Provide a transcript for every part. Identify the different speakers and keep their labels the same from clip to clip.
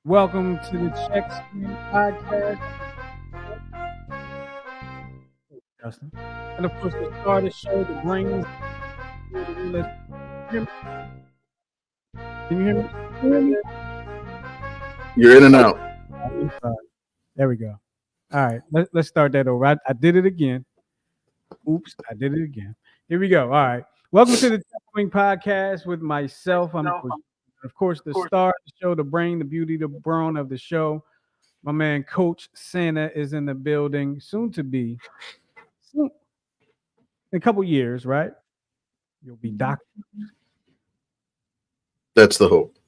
Speaker 1: Welcome to the Check Screen Podcast, Justin. And of course, the star of the show, the brains. Can you hear me? Can you hear me?
Speaker 2: You're in and out.
Speaker 1: There we go. All right, let's start that over. I did it again. Oops, I did it again. Here we go. All right. Welcome to the Check Screen Podcast with myself. I'm, of course, the star of the show, the brain, the beauty, the brawn of the show. My man, Coach Santa, is in the building, soon to be. Soon, in a couple years, right? You'll be Dr.
Speaker 2: That's the hope.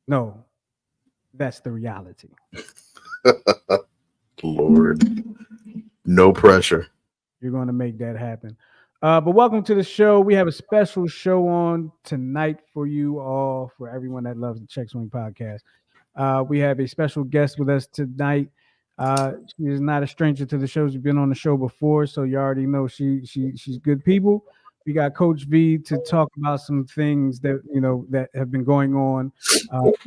Speaker 1: No, that's the reality.
Speaker 2: Lord. No pressure.
Speaker 1: You're going to make that happen. But welcome to the show. We have a special show on tonight for you all, for everyone that loves the Check Swing Podcast. We have a special guest with us tonight. She is not a stranger to the show. She's been on the show before, so you already know she's good people. We got Coach V to talk about some things that that have been going on,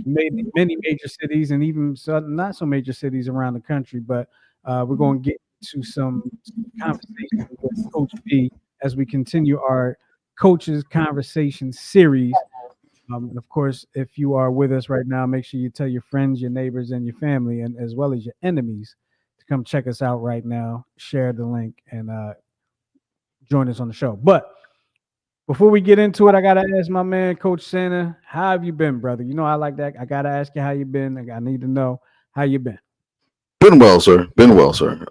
Speaker 1: many major cities and even some not so major cities around the country. But we're going to get to some conversation with Coach V as we continue our coaches conversation series. And of course, if you are with us right now, make sure you tell your friends, your neighbors, and your family, and as well as your enemies, to come check us out right now. Share the link and join us on the show. But before we get into it, I gotta ask my man, Coach Santa, how have you been, brother? You know I like that. I gotta ask you how you been. I need to know how you been.
Speaker 2: Been well, sir. Been well, sir.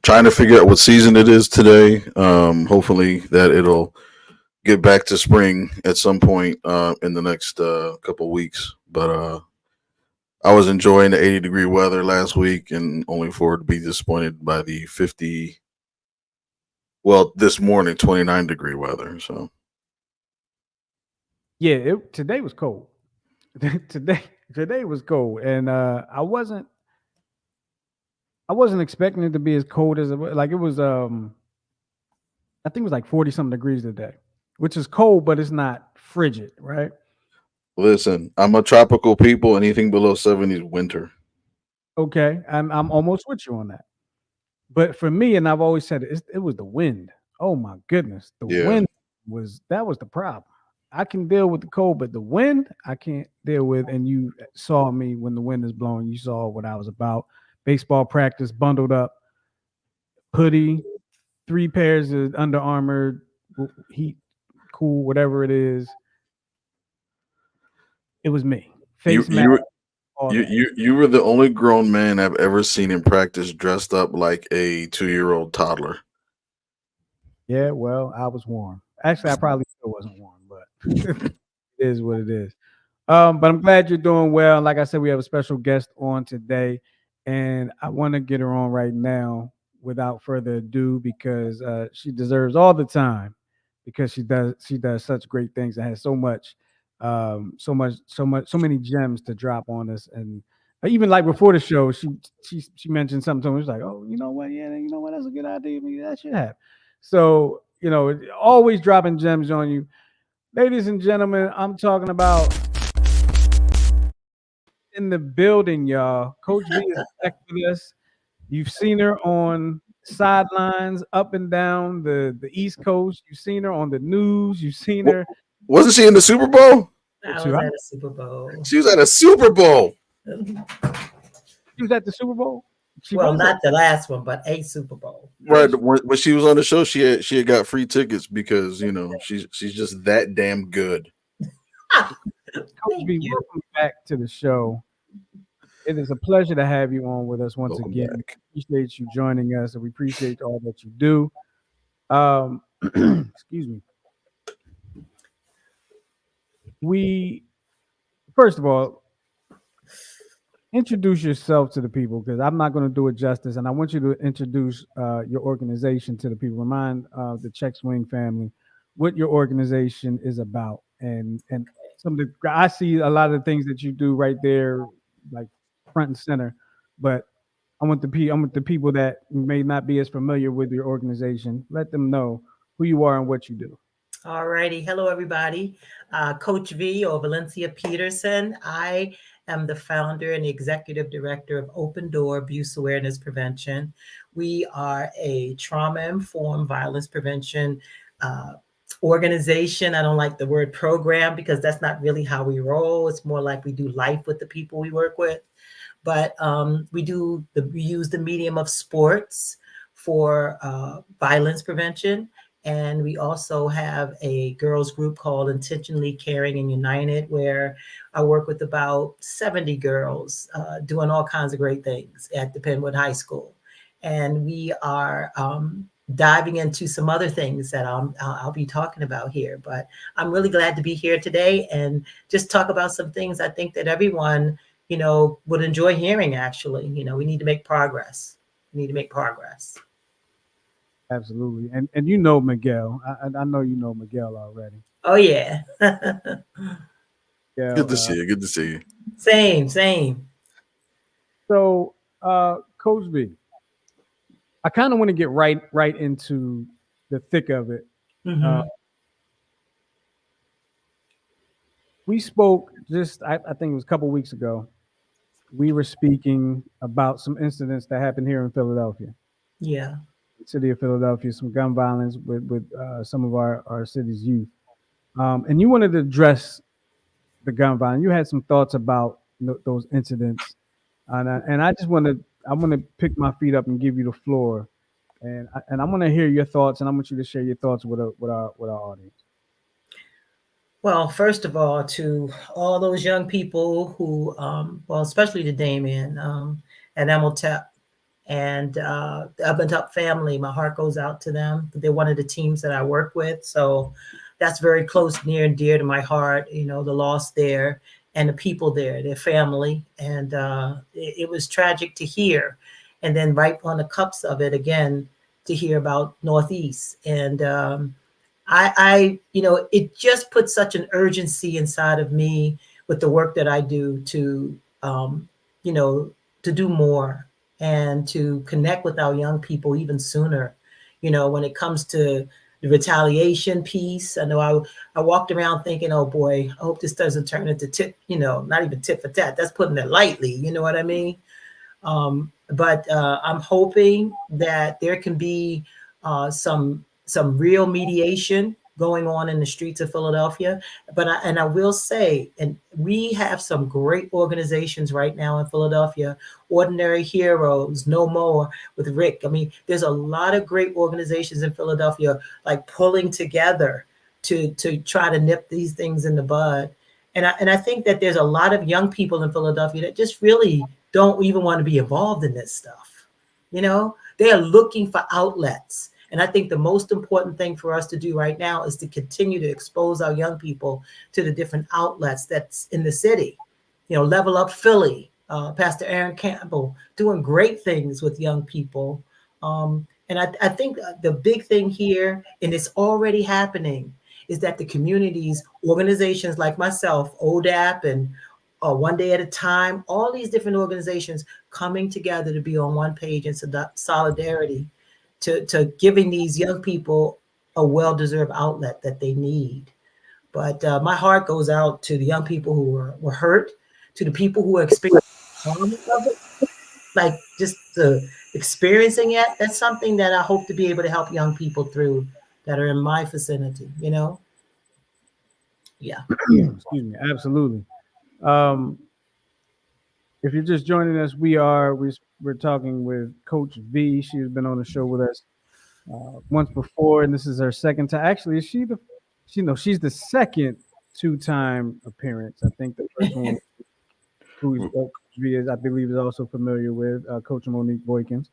Speaker 2: Trying to figure out what season it is today. Hopefully that it'll get back to spring at some point in the next couple weeks. But I was enjoying the 80-degree weather last week and only for to be disappointed by the 50. Well, this morning 29-degree weather. So
Speaker 1: Yeah, today was cold. today was cold, and I wasn't expecting it to be as cold as it was. Like it was. I think it was like 40 something degrees today, which is cold, but it's not frigid, right?
Speaker 2: listen, I'm a tropical people. Anything below 70 is winter.
Speaker 1: Okay, I'm almost with you on that. But for me, and I've always said it was the wind. Oh my goodness, the
Speaker 2: Yeah.
Speaker 1: wind was the problem. I can deal with the cold, but the wind I can't deal with. And you saw me when the wind is blowing. You saw what I was about. Baseball practice, bundled up, hoodie, 3 pairs of Under Armour, heat, cool, whatever it is. It was me.
Speaker 2: You
Speaker 1: Face
Speaker 2: you
Speaker 1: mask,
Speaker 2: were
Speaker 1: all
Speaker 2: you
Speaker 1: that.
Speaker 2: you you were the only grown man I've ever seen in practice dressed up like a 2-year-old toddler.
Speaker 1: Yeah, well, I was warm. Actually, I probably still wasn't warm, but it is what it is. But I'm glad you're doing well. Like I said, we have a special guest on today, and I want to get her on right now without further ado because she deserves all the time because she does such great things and has so many gems to drop on us. And even like before the show, she mentioned something to me. She was like, "Oh, you know what? Yeah, you know what? That's a good idea. Maybe that should happen." So always dropping gems on you, ladies and gentlemen. I'm talking about in the building, y'all. Coach V is back with us. You've seen her on sidelines up and down the East Coast. You've seen her on the news. You've seen
Speaker 2: Wa-
Speaker 1: her.
Speaker 2: Wasn't she in the Super Bowl?
Speaker 3: I
Speaker 1: Too.
Speaker 3: was at a Super Bowl.
Speaker 2: She was at a Super Bowl.
Speaker 1: She was at the Super Bowl. She
Speaker 3: Well,
Speaker 1: was
Speaker 3: not the last one, but a Super Bowl.
Speaker 2: Right. When she was on the show, she had got free tickets because she's just that damn good.
Speaker 1: Coach
Speaker 3: Thank
Speaker 1: V,
Speaker 3: you.
Speaker 1: welcome back to the show. It is a pleasure to have you on with us once
Speaker 2: Welcome
Speaker 1: again.
Speaker 2: back.
Speaker 1: We appreciate you joining us, and we appreciate all that you do. Excuse me. We first of all introduce yourself to the people because I'm not going to do it justice, and I want you to introduce your organization to the people. Remind the Check Swing family what your organization is about, and some of the I see a lot of the things that you do right there, like front and center. But I want the people that may not be as familiar with your organization, let them know who you are and what you do.
Speaker 3: All righty. Hello, everybody. Coach V or Valencia Peterson. I am the founder and the executive director of Open Door Abuse Awareness Prevention. We are a trauma-informed violence prevention organization. I don't like the word program because that's not really how we roll. It's more like we do life with the people we work with. But we use the medium of sports for violence prevention. And we also have a girls group called Intentionally Caring and United, where I work with about 70 girls doing all kinds of great things at the Penwood High School. And we are diving into some other things that I'll be talking about here. But I'm really glad to be here today and just talk about some things I think that everyone, would enjoy hearing. Actually, we need to make progress. We need to make progress.
Speaker 1: Absolutely. And Miguel. I know you know Miguel already.
Speaker 3: Oh yeah.
Speaker 1: Yeah.
Speaker 2: Good to see you. Good to see you.
Speaker 3: Same.
Speaker 1: So, Coach B, I kind of want to get right into the thick of it.
Speaker 3: Mhm.
Speaker 1: We spoke just, I think it was a couple weeks ago. We were speaking about some incidents that happened here in Philadelphia,
Speaker 3: Yeah.
Speaker 1: the city of Philadelphia, some gun violence with some of our city's youth. And you wanted to address the gun violence. You had some thoughts about those incidents, and I want to pick my feet up and give you the floor, and I want to hear your thoughts, and I want you to share your thoughts with our audience.
Speaker 3: Well, first of all, to all those young people who, well, especially to Damien at Emotep and the Up and Top family, my heart goes out to them. They're one of the teams that I work with. So that's very close, near and dear to my heart, the loss there and the people there, their family. And it was tragic to hear. And then right on the cups of it again, to hear about Northeast. And it just puts such an urgency inside of me with the work that I do you know, to do more and to connect with our young people even sooner. When it comes to the retaliation piece, I know I walked around thinking, oh boy, I hope this doesn't turn into not even tit for tat. That's putting it lightly. You know what I mean? But I'm hoping that there can be some real mediation going on in the streets of Philadelphia. But I will say, and we have some great organizations right now in Philadelphia. Ordinary Heroes, No More with Rick. I mean, there's a lot of great organizations in Philadelphia like pulling together to try to nip these things in the bud. And I think that there's a lot of young people in Philadelphia that just really don't even want to be involved in this stuff. They are looking for outlets. And I think the most important thing for us to do right now is to continue to expose our young people to the different outlets that's in the city. Level Up Philly, Pastor Aaron Campbell, doing great things with young people. And I think the big thing here, and it's already happening, is that the communities, organizations like myself, ODAP and One Day at a Time, all these different organizations coming together to be on one page in solidarity to giving these young people a well-deserved outlet that they need. But my heart goes out to the young people who were hurt, to the people who are experiencing trauma of it, like just the experiencing it. That's something that I hope to be able to help young people through that are in my vicinity. Yeah.
Speaker 1: Excuse me. Absolutely. Um, if you're just joining us, we're talking with Coach V. She has been on the show with us once before, and this is her second time. Actually, is she the? She's the second two-time appearance. I think the first one, who Coach V is, I believe, is also familiar with Coach Monique Boykins.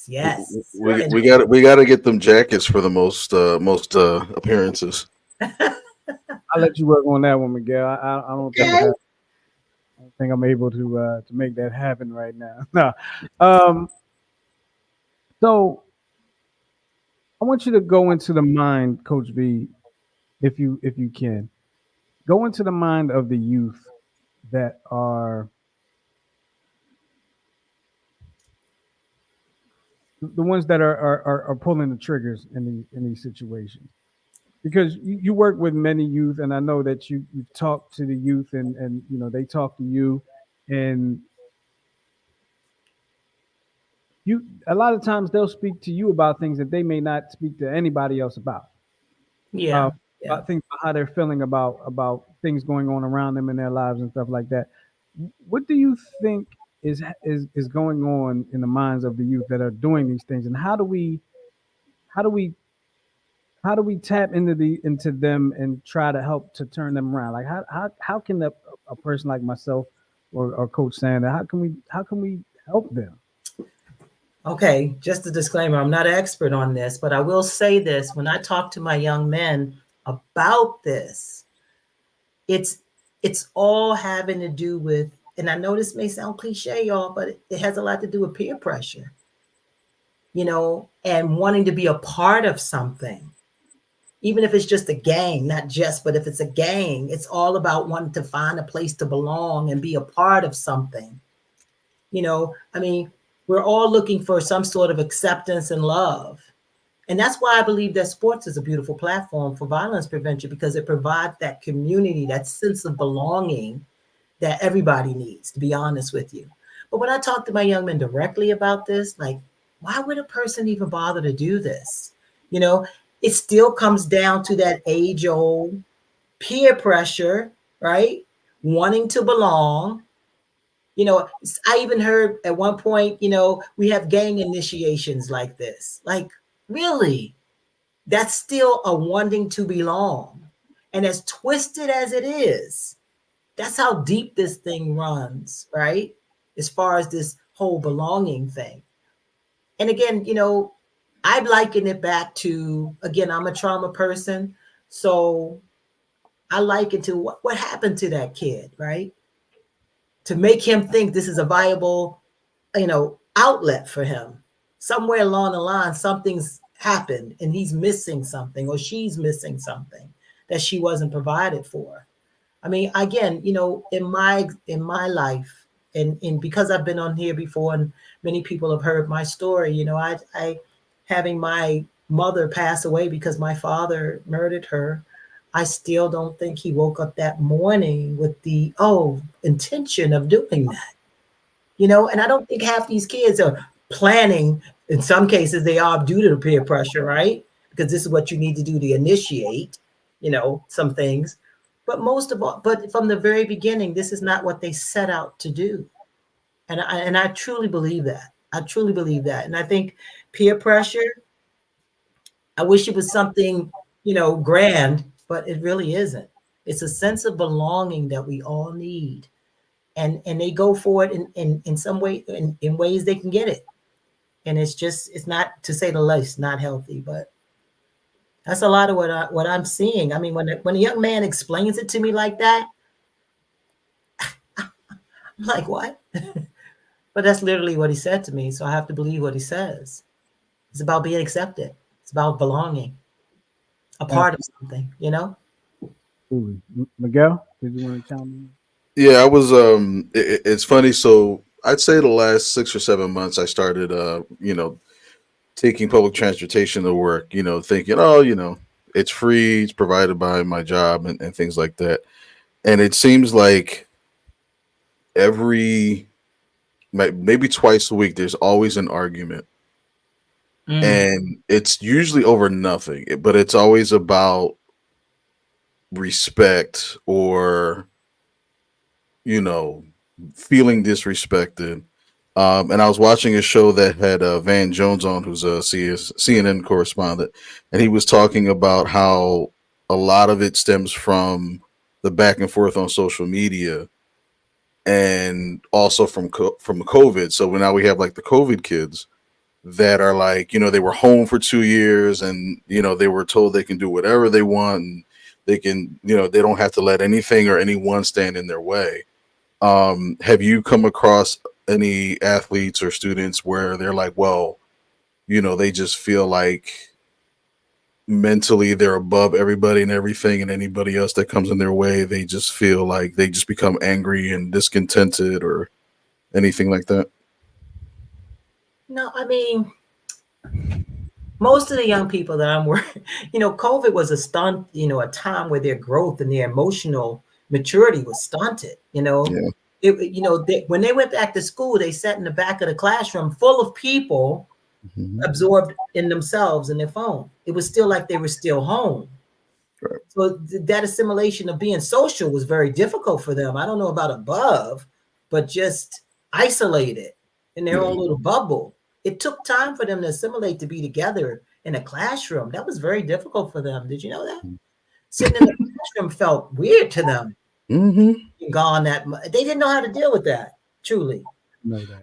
Speaker 3: Yes.
Speaker 2: We got to get them jackets for the most appearances.
Speaker 1: I'll let you work on that one, Miguel. I don't think
Speaker 3: Okay.
Speaker 1: I don't think I'm able to make that happen right now. No. So I want you to go into the mind, Coach B, if you can. Go into the mind of the youth that are the ones that are pulling the triggers in these situations. because you work with many youth, and I know that you've talked to the youth, and they talk to you, and you a lot of times they'll speak to you about things that they may not speak to anybody else uh,
Speaker 3: Yeah, yeah.
Speaker 1: about things, how they're feeling about things going on around them in their lives and stuff like that. What do you think is going on in the minds of the youth that are doing these things, and how do we how do we tap into them and try to help to turn them around? Like how can a person like myself or Coach Sander, how can we help them?
Speaker 3: Okay, just a disclaimer, I'm not an expert on this, but I will say this. When I talk to my young men about this, it's it's all having to do with, and I know this may sound cliche, y'all, but it has a lot to do with peer pressure, and wanting to be a part of something. Even if it's just a gang, not just, but if it's a gang, it's all about wanting to find a place to belong and be a part of something. I mean, we're all looking for some sort of acceptance and love. And that's why I believe that sports is a beautiful platform for violence prevention, because it provides that community, that sense of belonging that everybody needs, to be honest with you. But when I talk to my young men directly about this, like, why would a person even bother to do this? You know, it still comes down to that age old peer pressure, right? Wanting to belong. I even heard at one point, we have gang initiations like this. Like, really? That's still a wanting to belong. And as twisted as it is, that's how deep this thing runs, right? As far as this whole belonging thing. And again, I liken it back to, again, I'm a trauma person. So I liken to what happened to that kid, right? To make him think this is a viable, outlet for him. Somewhere along the line, something's happened and he's missing something, or she's missing something that she wasn't provided for. I mean, again, in my life, and because I've been on here before and many people have heard my story, I having my mother pass away because my father murdered her. I still don't think he woke up that morning with the intention of doing that. And I don't think half these kids are planning. In some cases, they are due to the peer pressure, right? Because this is what you need to do to initiate, some things. But most of all, but from the very beginning, this is not what they set out to do. And I truly believe that. I truly believe that. And I think peer pressure, I wish it was something, grand, but it really isn't. It's a sense of belonging that we all need. And they go for it in some way, in ways they can get it. And it's not, to say the least, not healthy, but that's a lot of what I'm seeing. I mean, when a young man explains it to me like that, I'm like, what? But that's literally what he said to me. So I have to believe what he says. It's about being accepted. It's about belonging, a part of something.
Speaker 1: Miguel, did you want to chime in?
Speaker 2: Yeah, I was. It's funny. So I'd say the last 6 or 7 months, I started, taking public transportation to work. Thinking, oh, it's free, it's provided by my job, and things like that. And it seems like maybe twice a week, there's always an argument, and it's usually over nothing, but it's always about respect or feeling disrespected. And I was watching a show that had Van Jones on, who's a CNN correspondent, and he was talking about how a lot of it stems from the back and forth on social media, and also from COVID. So now we have like the COVID kids that are like, they were home for 2 years, and they were told they can do whatever they want, and they can, they don't have to let anything or anyone stand in their way. Have you come across any athletes or students where they're like, well, they just feel like mentally they're above everybody and everything, and anybody else that comes in their way, they just feel like they just become angry and discontented or anything like that?
Speaker 3: No, I mean, most of the young people that I'm working, COVID was a stunt, a time where their growth and their emotional maturity was stunted.
Speaker 2: Yeah.
Speaker 3: When they went back to school, they sat in the back of the classroom full of people absorbed in themselves and their phone. It was still like they were still home.
Speaker 2: Right.
Speaker 3: So that assimilation of being social was very difficult for them. I don't know about above, but just isolated in their own little bubble. It took time for them to assimilate, to be together in a classroom. That was very difficult for them. Did you know that? Sitting in the classroom felt weird to them. Gone that much. They didn't know how to deal with that. Truly.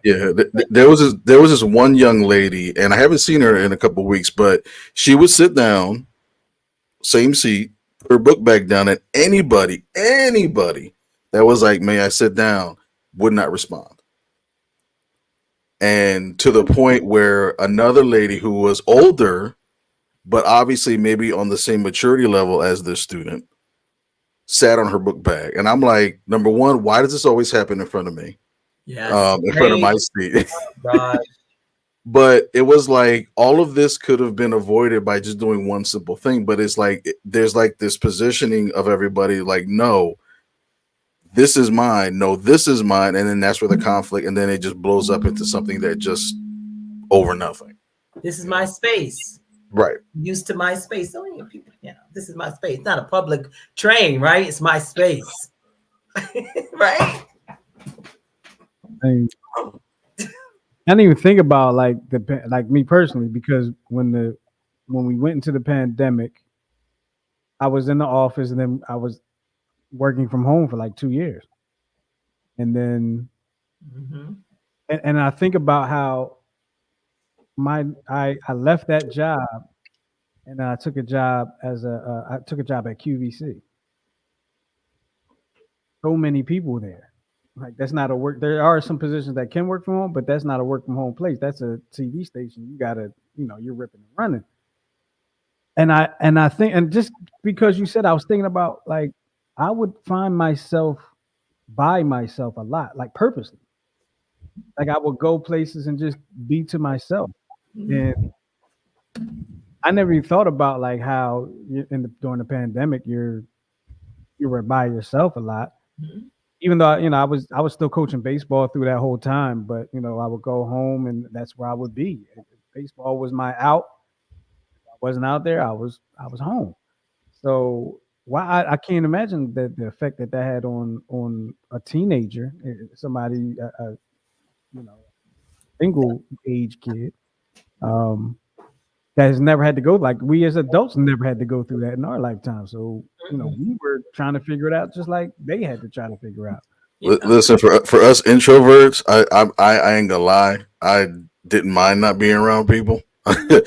Speaker 2: Yeah, there was this one young lady, and I haven't seen her in a couple of weeks, but she would sit down, same seat, put her book back down, and anybody that was like, "May I sit down?" would not respond. And to the point where another lady who was older, but obviously maybe on the same maturity level as this student, sat on her book bag. And I'm like, number one, why does this always happen in front of me?
Speaker 3: Yes.
Speaker 2: In front of my seat.
Speaker 3: God.
Speaker 2: But it was like all of this could have been avoided by just doing one simple thing. But it's like there's like this positioning of everybody like, no, this is mine. No, this is mine. And then that's where the conflict, and then it just blows up into something that just over nothing.
Speaker 3: This is my space.
Speaker 2: Right.
Speaker 3: Used to my space. So many people, this is my space. It's not a public train, right? It's my space. Right?
Speaker 1: I didn't even think about like me personally, because when we went into the pandemic, I was in the office and then I was working from home for like 2 years, and then and I think about how I left that job and I took a job at QVC. So many people there. Like that's not a work. There are some positions that can work from home, but that's not a work from home place. That's a TV station. You gotta, you're ripping and running. And I think, and just because you said, I was thinking about like I would find myself by myself a lot, like purposely. Like I would go places and just be to myself. And I never even thought about like how during the pandemic you were by yourself a lot. Even though I was still coaching baseball through that whole time, but I would go home and that's where I would be. Baseball was my out. If I wasn't out there, I was home. So I can't imagine the effect that had on a teenager, somebody single age kid, that has never had to go, like we as adults never had to go through that in our lifetime. So we were trying to figure it out just like they had to try to figure out.
Speaker 2: Listen, for us introverts, I ain't gonna lie, I didn't mind not being around people. I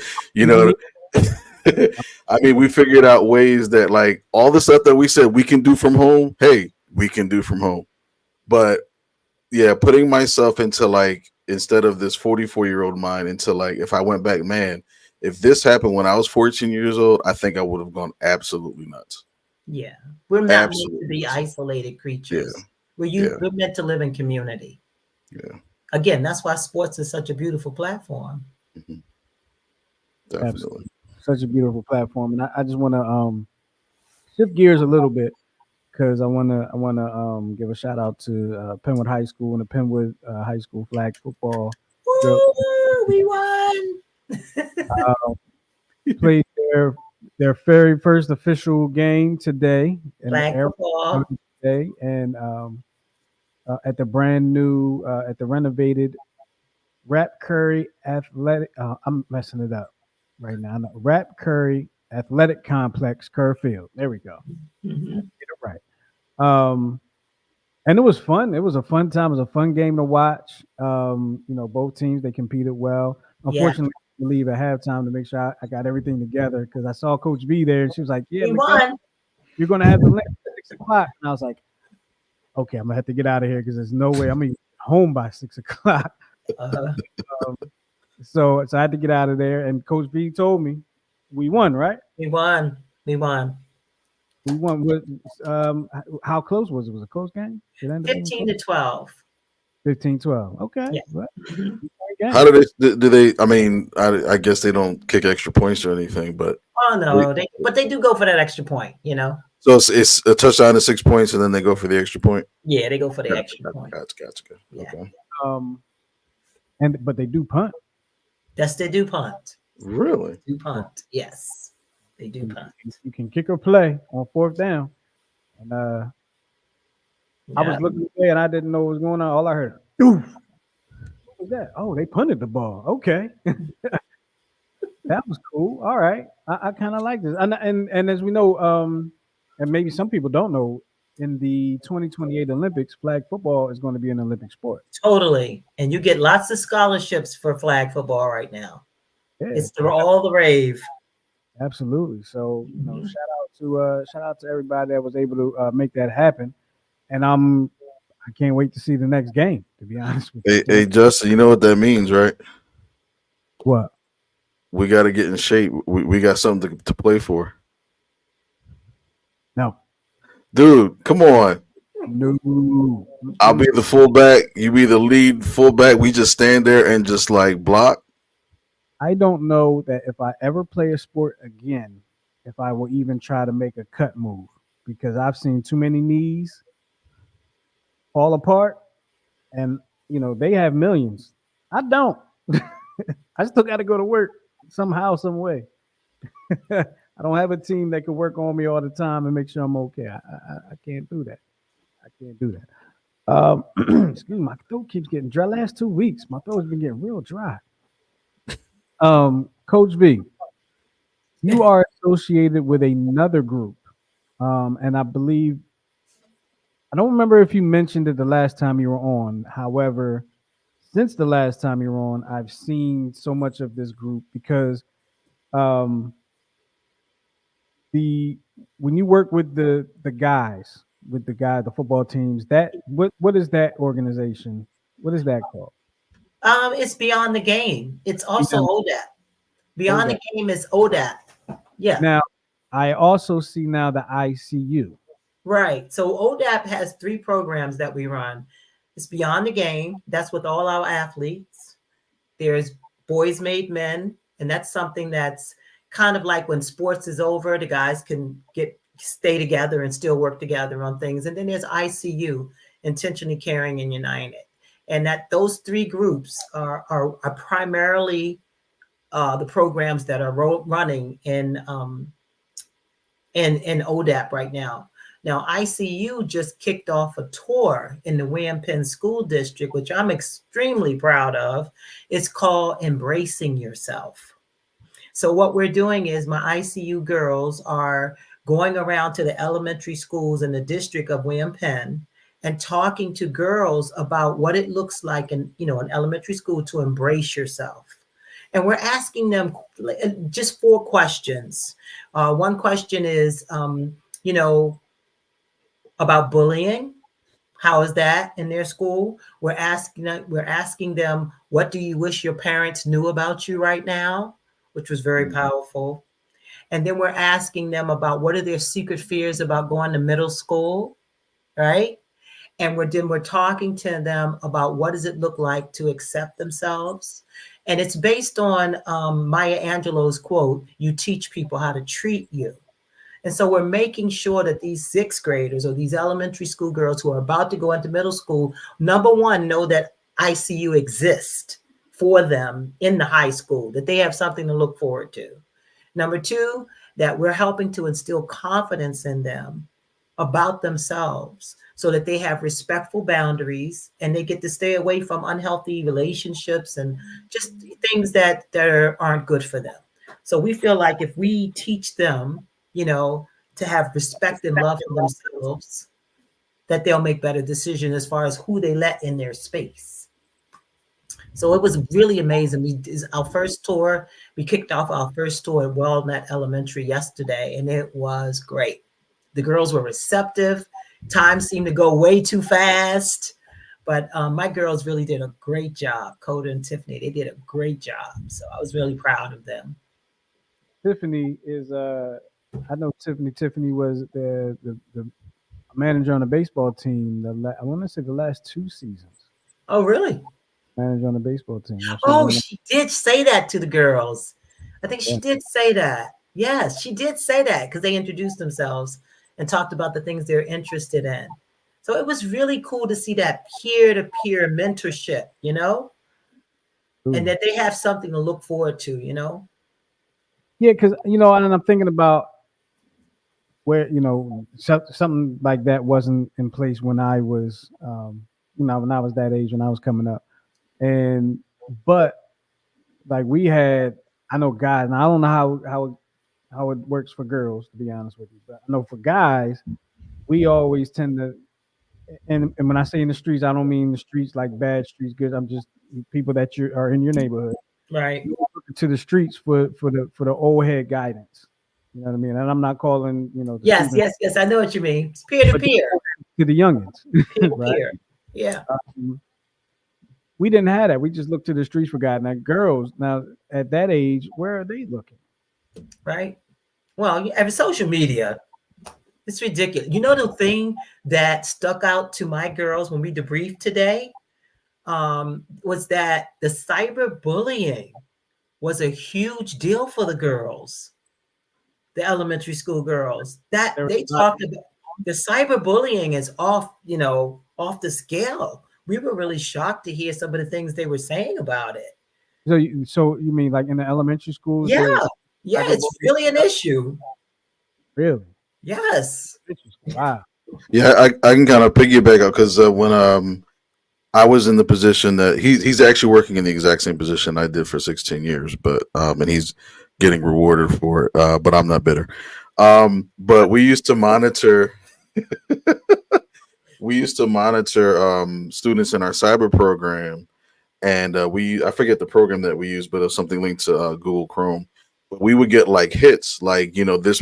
Speaker 2: mean, we figured out ways that like all the stuff that we said we can do from home, hey, we can do from home. But yeah, putting myself into like, instead of this 44-year-old mind, into like, if I went back, man, if this happened when I was 14 years old, I think I would have gone absolutely nuts.
Speaker 3: Yeah. We're not meant to be isolated creatures.
Speaker 2: Yeah.
Speaker 3: We're meant to live in community.
Speaker 2: Yeah.
Speaker 3: Again, that's why sports is such a beautiful platform.
Speaker 2: Definitely.
Speaker 1: Absolutely. Such a beautiful platform. And I just want to shift gears a little bit, because I want to give a shout out to Penwood High School and the Penwood High School flag football.
Speaker 3: Woo, we won.
Speaker 1: Played their very first official game today in
Speaker 3: flag football
Speaker 1: today, and at the brand new at the renovated Rap Curry Athletic. I'm messing it up right now. Rap Curry Athletic Complex, Kerr Field. There we go. Get it right. And it was fun. It was a fun time. It was a fun game to watch. Both teams, they competed well. Unfortunately, I leave at halftime to make sure I got everything together, because I saw Coach B there and she was like, "Yeah, you're going to have the link at 6 o'clock." And I was like, "Okay, I'm going to have to get out of here because there's no way I'm going to be home by 6 o'clock." So I had to get out of there. And Coach B told me we won, right?
Speaker 3: We won.
Speaker 1: We won. With, how close was it? Was it a close game?
Speaker 3: 15-12.
Speaker 1: 15-12. Okay.
Speaker 3: Yeah.
Speaker 1: Well,
Speaker 3: Mhm.
Speaker 2: How do they? I mean, I guess they don't kick extra points or anything, but
Speaker 3: Oh no, they do go for that extra point, you know.
Speaker 2: so it's a touchdown to 6 points, and then they go for the extra point.
Speaker 3: Yeah, they go for the
Speaker 2: Gotcha,
Speaker 3: extra point.
Speaker 2: gotcha.
Speaker 3: Yeah.
Speaker 2: Okay,
Speaker 1: but they do punt.
Speaker 3: Yes, they do punt.
Speaker 2: really?
Speaker 3: Do punt. Yes, they do punt.
Speaker 1: You can kick or play on 4th down. And I was
Speaker 3: Yeah.
Speaker 1: looking away and I didn't know what was going on. All I heard, doof. What was that? Oh, they punted the ball. Okay. That was cool. All right. I kind of like this. And as we know, and maybe some people don't know, in the 2028 Olympics, flag football is going to be an Olympic sport.
Speaker 3: Totally. And you get lots of scholarships for flag football right now.
Speaker 1: Yeah,
Speaker 3: It's all the rave.
Speaker 1: absolutely. So,
Speaker 3: Mhm.
Speaker 1: shout out to everybody that was able to make that happen. And I can't wait to see the next game, to be honest with you.
Speaker 2: Hey, Justin, you know what that means, right?
Speaker 1: What?
Speaker 2: We got to get in shape. We got something to play for.
Speaker 1: No.
Speaker 2: Dude, come on.
Speaker 1: No.
Speaker 2: I'll be the fullback. You be the lead fullback. We just stand there and just like block.
Speaker 1: I don't know that if I ever play a sport again, if I will even try to make a cut move, because I've seen too many knees fall apart, and they have millions. I don't. I still got to go to work somehow, some way. I don't have a team that can work on me all the time and make sure I'm okay. I can't do that. I can't do that. Excuse me, my throat keeps getting dry. Last 2 weeks, my throat's been getting real dry. Coach V, you are associated with another group, and I believe I don't remember if you mentioned it the last time you were on. However, since the last time you were on, I've seen so much of this group because um, the when you work with the guys, the football teams, that what is that organization? What is that called?
Speaker 3: It's Beyond the Game. It's also
Speaker 1: Beyond-
Speaker 3: ODAP. Beyond
Speaker 1: ODAP.
Speaker 3: the Game is ODAP. Yeah.
Speaker 1: Now, I also see now the ICU.
Speaker 3: Right. So ODAP has 3 programs that we run. It's Beyond the Game. That's with all our athletes. There's Boys Made Men, and that's something that's kind of like when sports is over, the guys can stay together and still work together on things. And then there's ICU, Intentionally Caring and United. And that those 3 groups are primarily the programs that are running in ODAP right now. Now, ICU just kicked off a tour in the William Penn School District, which I'm extremely proud of. It's called Embracing Yourself. So what we're doing is my ICU girls are going around to the elementary schools in the district of William Penn and talking to girls about what it looks like in an elementary school to embrace yourself. And we're asking them just 4 questions. One question is, about bullying. How is that in their school? We're asking them, what do you wish your parents knew about you right now? Which was very powerful. And then we're asking them about what are their secret fears about going to middle school, right? And we're talking to them about what does it look like to accept themselves. And it's based on Maya Angelou's quote, "You teach people how to treat you." And so we're making sure that these 6th graders or these elementary school girls who are about to go into middle school, number one, know that ICU exists for them in the high school, that they have something to look forward to. Number 2, that we're helping to instill confidence in them about themselves so that they have respectful boundaries and they get to stay away from unhealthy relationships and just things that aren't good for them. So we feel like if we teach them, to have respect and love for themselves, that they'll make better decisions as far as who they let in their space. So it was really amazing. We kicked off our first tour at Walnut Elementary yesterday, and it was great. The girls were receptive. Time seemed to go way too fast, but my girls really did a great job. Coda and Tiffany, they did a great job. So I was really proud of them.
Speaker 1: Tiffany is I know Tiffany. Tiffany was the manager on the baseball team. I want to say the last 2 seasons.
Speaker 3: Oh, really?
Speaker 1: Manager on the baseball team. Well,
Speaker 3: Oh,
Speaker 1: one of-
Speaker 3: she did say that to the girls. I think she
Speaker 1: Yeah.
Speaker 3: did say that. Yes, she did say that because they introduced themselves and talked about the things they're interested in. So it was really cool to see that peer-to-peer mentorship, and
Speaker 1: Ooh.
Speaker 3: that they have something to look forward to.
Speaker 1: Yeah, because and I'm thinking about where something like that wasn't in place when I was when I was that age, when I was coming up. And but like we had, I know guys, and I don't know how it works for girls, to be honest with you, but I know for guys, we always tend to, and when I say in the streets, I don't mean the streets like bad streets, good. I'm just people that you are in your neighborhood.
Speaker 3: Right.
Speaker 1: You look to the streets for the old head guidance. You know what I mean? And I'm not calling the
Speaker 3: Yes,
Speaker 1: students,
Speaker 3: yes, yes. I know what you mean. It's peer-to-peer.
Speaker 1: to the youngins, right?
Speaker 3: Peer-to-peer. Yeah.
Speaker 1: Um, we didn't have that. We just looked to the streets for guidance. Now, girls, now at that age, where are they looking?
Speaker 3: Right. Well, yeah, social media, it's ridiculous. You know the thing that stuck out to my girls when we debriefed today was that the cyberbullying was a huge deal for the girls, the elementary school girls. That
Speaker 1: They're
Speaker 3: they
Speaker 1: not.
Speaker 3: talked about the cyberbullying is off the scale. We were really shocked to hear some of the things they were saying about it.
Speaker 1: So you mean like in the elementary schools?
Speaker 3: Yeah,
Speaker 1: There's
Speaker 3: yeah, it's
Speaker 1: cyberbullying?
Speaker 3: really an issue.
Speaker 1: Really?
Speaker 3: Yes.
Speaker 1: Wow.
Speaker 2: Yeah, I can kind of piggyback up because when I was in the position that he's actually working in the exact same position I did for 16 years, but and he's getting rewarded for it. But I'm not bitter. But we used to monitor students in our cyber program, and I forget the program that we used, but it was something linked to Google Chrome. But we would get like hits, like this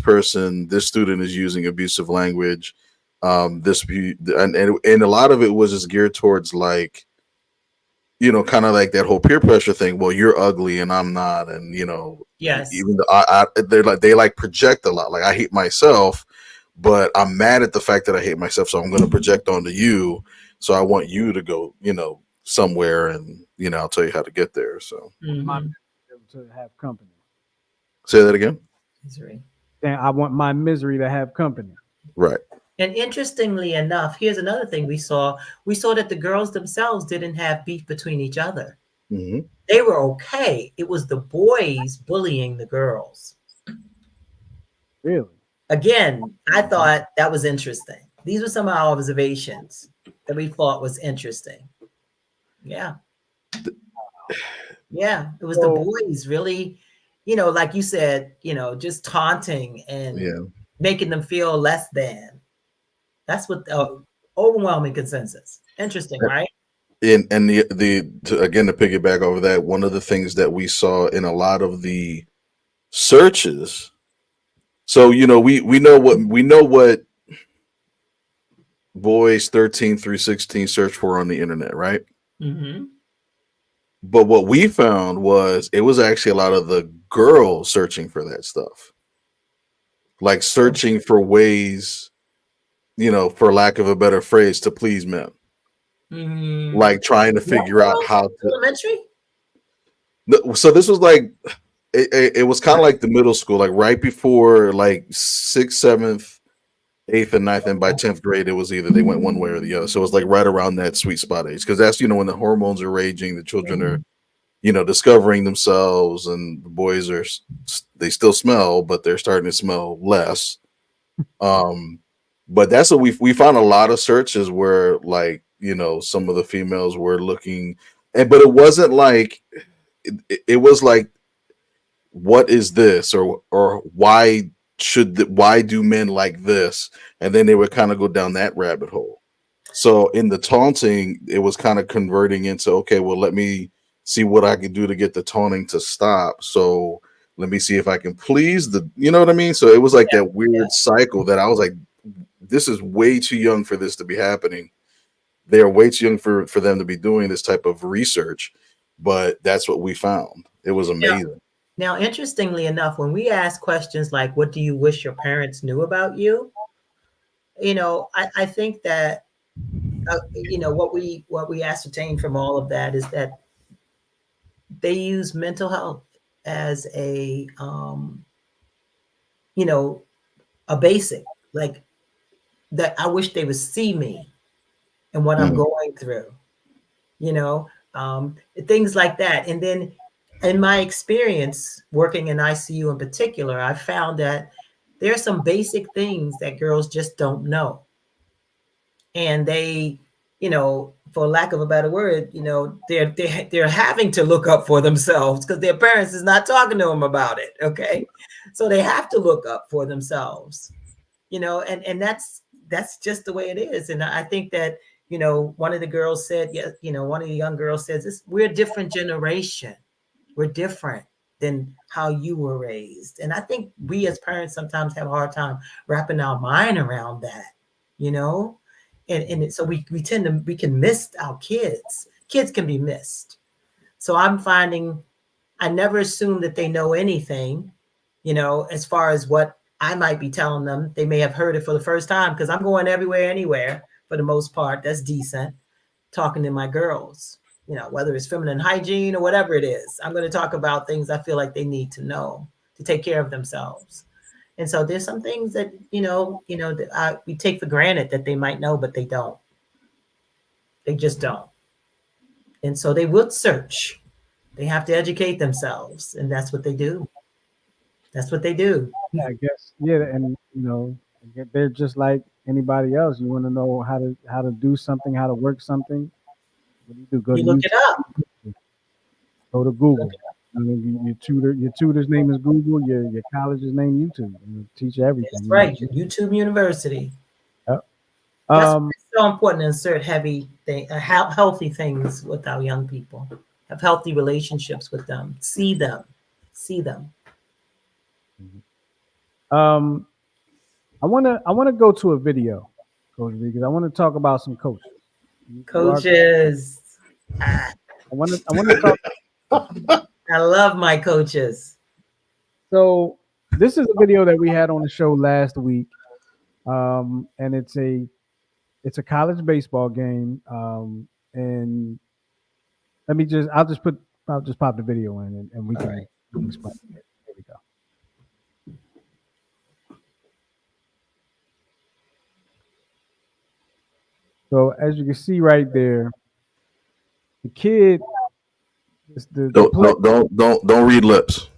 Speaker 2: student is using abusive language. And a lot of it was just geared towards like kind of like that whole peer pressure thing. Well, you're ugly and I'm not, and
Speaker 3: Yes.
Speaker 2: even though they like project a lot. Like I hate myself, but I'm mad at the fact that I hate myself, so I'm going to project onto you. So I want you to go, somewhere, and I'll tell you how to get there. So
Speaker 1: My
Speaker 3: Mhm.
Speaker 1: to have company.
Speaker 2: say that again.
Speaker 3: Misery.
Speaker 1: Then I want my misery to have company.
Speaker 2: Right.
Speaker 3: And interestingly enough, here's another thing we saw. We saw that the girls themselves didn't have beef between each other.
Speaker 2: Hmm.
Speaker 3: They were okay. It was the boys bullying the girls.
Speaker 1: Really?
Speaker 3: Again, I thought that was interesting. These were some of our observations that we thought was interesting. Yeah. Yeah. It was the
Speaker 1: So
Speaker 3: boys really, like you said, just taunting and
Speaker 2: Yeah.
Speaker 3: making them feel less than. That's what overwhelming consensus. Interesting, right?
Speaker 2: And again, to piggyback over that, one of the things that we saw in a lot of the searches. So we know what boys 13 through 16 search for on the internet, right?
Speaker 3: Mm-hmm.
Speaker 2: But what we found was it was actually a lot of the girls searching for that stuff, like searching for ways, for lack of a better phrase, to please men,
Speaker 3: Mm-hmm.
Speaker 2: like trying to figure out how to.
Speaker 3: Elementary?
Speaker 2: So this was like it was kind of like the middle school, like right before like sixth, seventh, eighth, and ninth, and by 10th grade, it was either they went one way or the other. So it was like right around that sweet spot age, because that's when the hormones are raging, the children are discovering themselves, and the boys they still smell, but they're starting to smell less. But that's what we found a lot of searches where like some of the females were looking, but it wasn't like it was like, what is this, or why do men like this, and then they would kind of go down that rabbit hole. So in the taunting, it was kind of converting into, okay, well, let me see what I can do to get the taunting to stop. So let me see if I can please you know what I mean? So it was like that weird cycle that I was like, this is way too young for this to be happening. They are way too young for them to be doing this type of research, but that's what we found. It was amazing.
Speaker 3: Now, interestingly enough, when we ask questions like, what do you wish your parents knew about you? I think that what we ascertained from all of that is that they use mental health as a basic, like that. I wish they would see me and what I'm going through, things like that. And then in my experience working in ICU in particular, I found that there are some basic things that girls just don't know. And they, for lack of a better word, they're having to look up for themselves because their parents is not talking to them about it. Okay. So they have to look up for themselves, and that's just the way it is. And I think that, one of the girls said, one of the young girls says, we're a different generation. We're different than how you were raised. And I think we as parents sometimes have a hard time wrapping our mind around that, and so we can miss our kids. Kids can be missed. So I'm finding I never assume that they know anything, as far as what I might be telling them. They may have heard it for the first time because I'm going everywhere, anywhere for the most part. That's decent. Talking to my girls, whether it's feminine hygiene or whatever it is, I'm going to talk about things I feel like they need to know to take care of themselves. And so there's some things that, that we take for granted that they might know, but they don't. They just don't. And so they would search. They have to educate themselves, and that's what they do. That's what they do.
Speaker 1: Yeah, I guess. Yeah, and they're just like anybody else. You want to know how to do something, how to work something. What do you do? Go
Speaker 3: You
Speaker 1: to
Speaker 3: look
Speaker 1: YouTube,
Speaker 3: it up.
Speaker 1: go to Google. I mean, your tutor's name is Google. Your college's name YouTube. You teach everything.
Speaker 3: That's right. YouTube University.
Speaker 1: Yep.
Speaker 3: That's why it's so important to insert healthy things with our young people. Have healthy relationships with them. See them.
Speaker 1: I wanna go to a video, Coach V, because I want to talk about some coaches.
Speaker 3: Coaches.
Speaker 1: I want to talk.
Speaker 3: I love my coaches.
Speaker 1: So this is a video that we had on the show last week, and it's a college baseball game. And I'll just pop the video in, and we can explain it. Here we go. So as you can see right there, the kid.
Speaker 2: Don't read lips.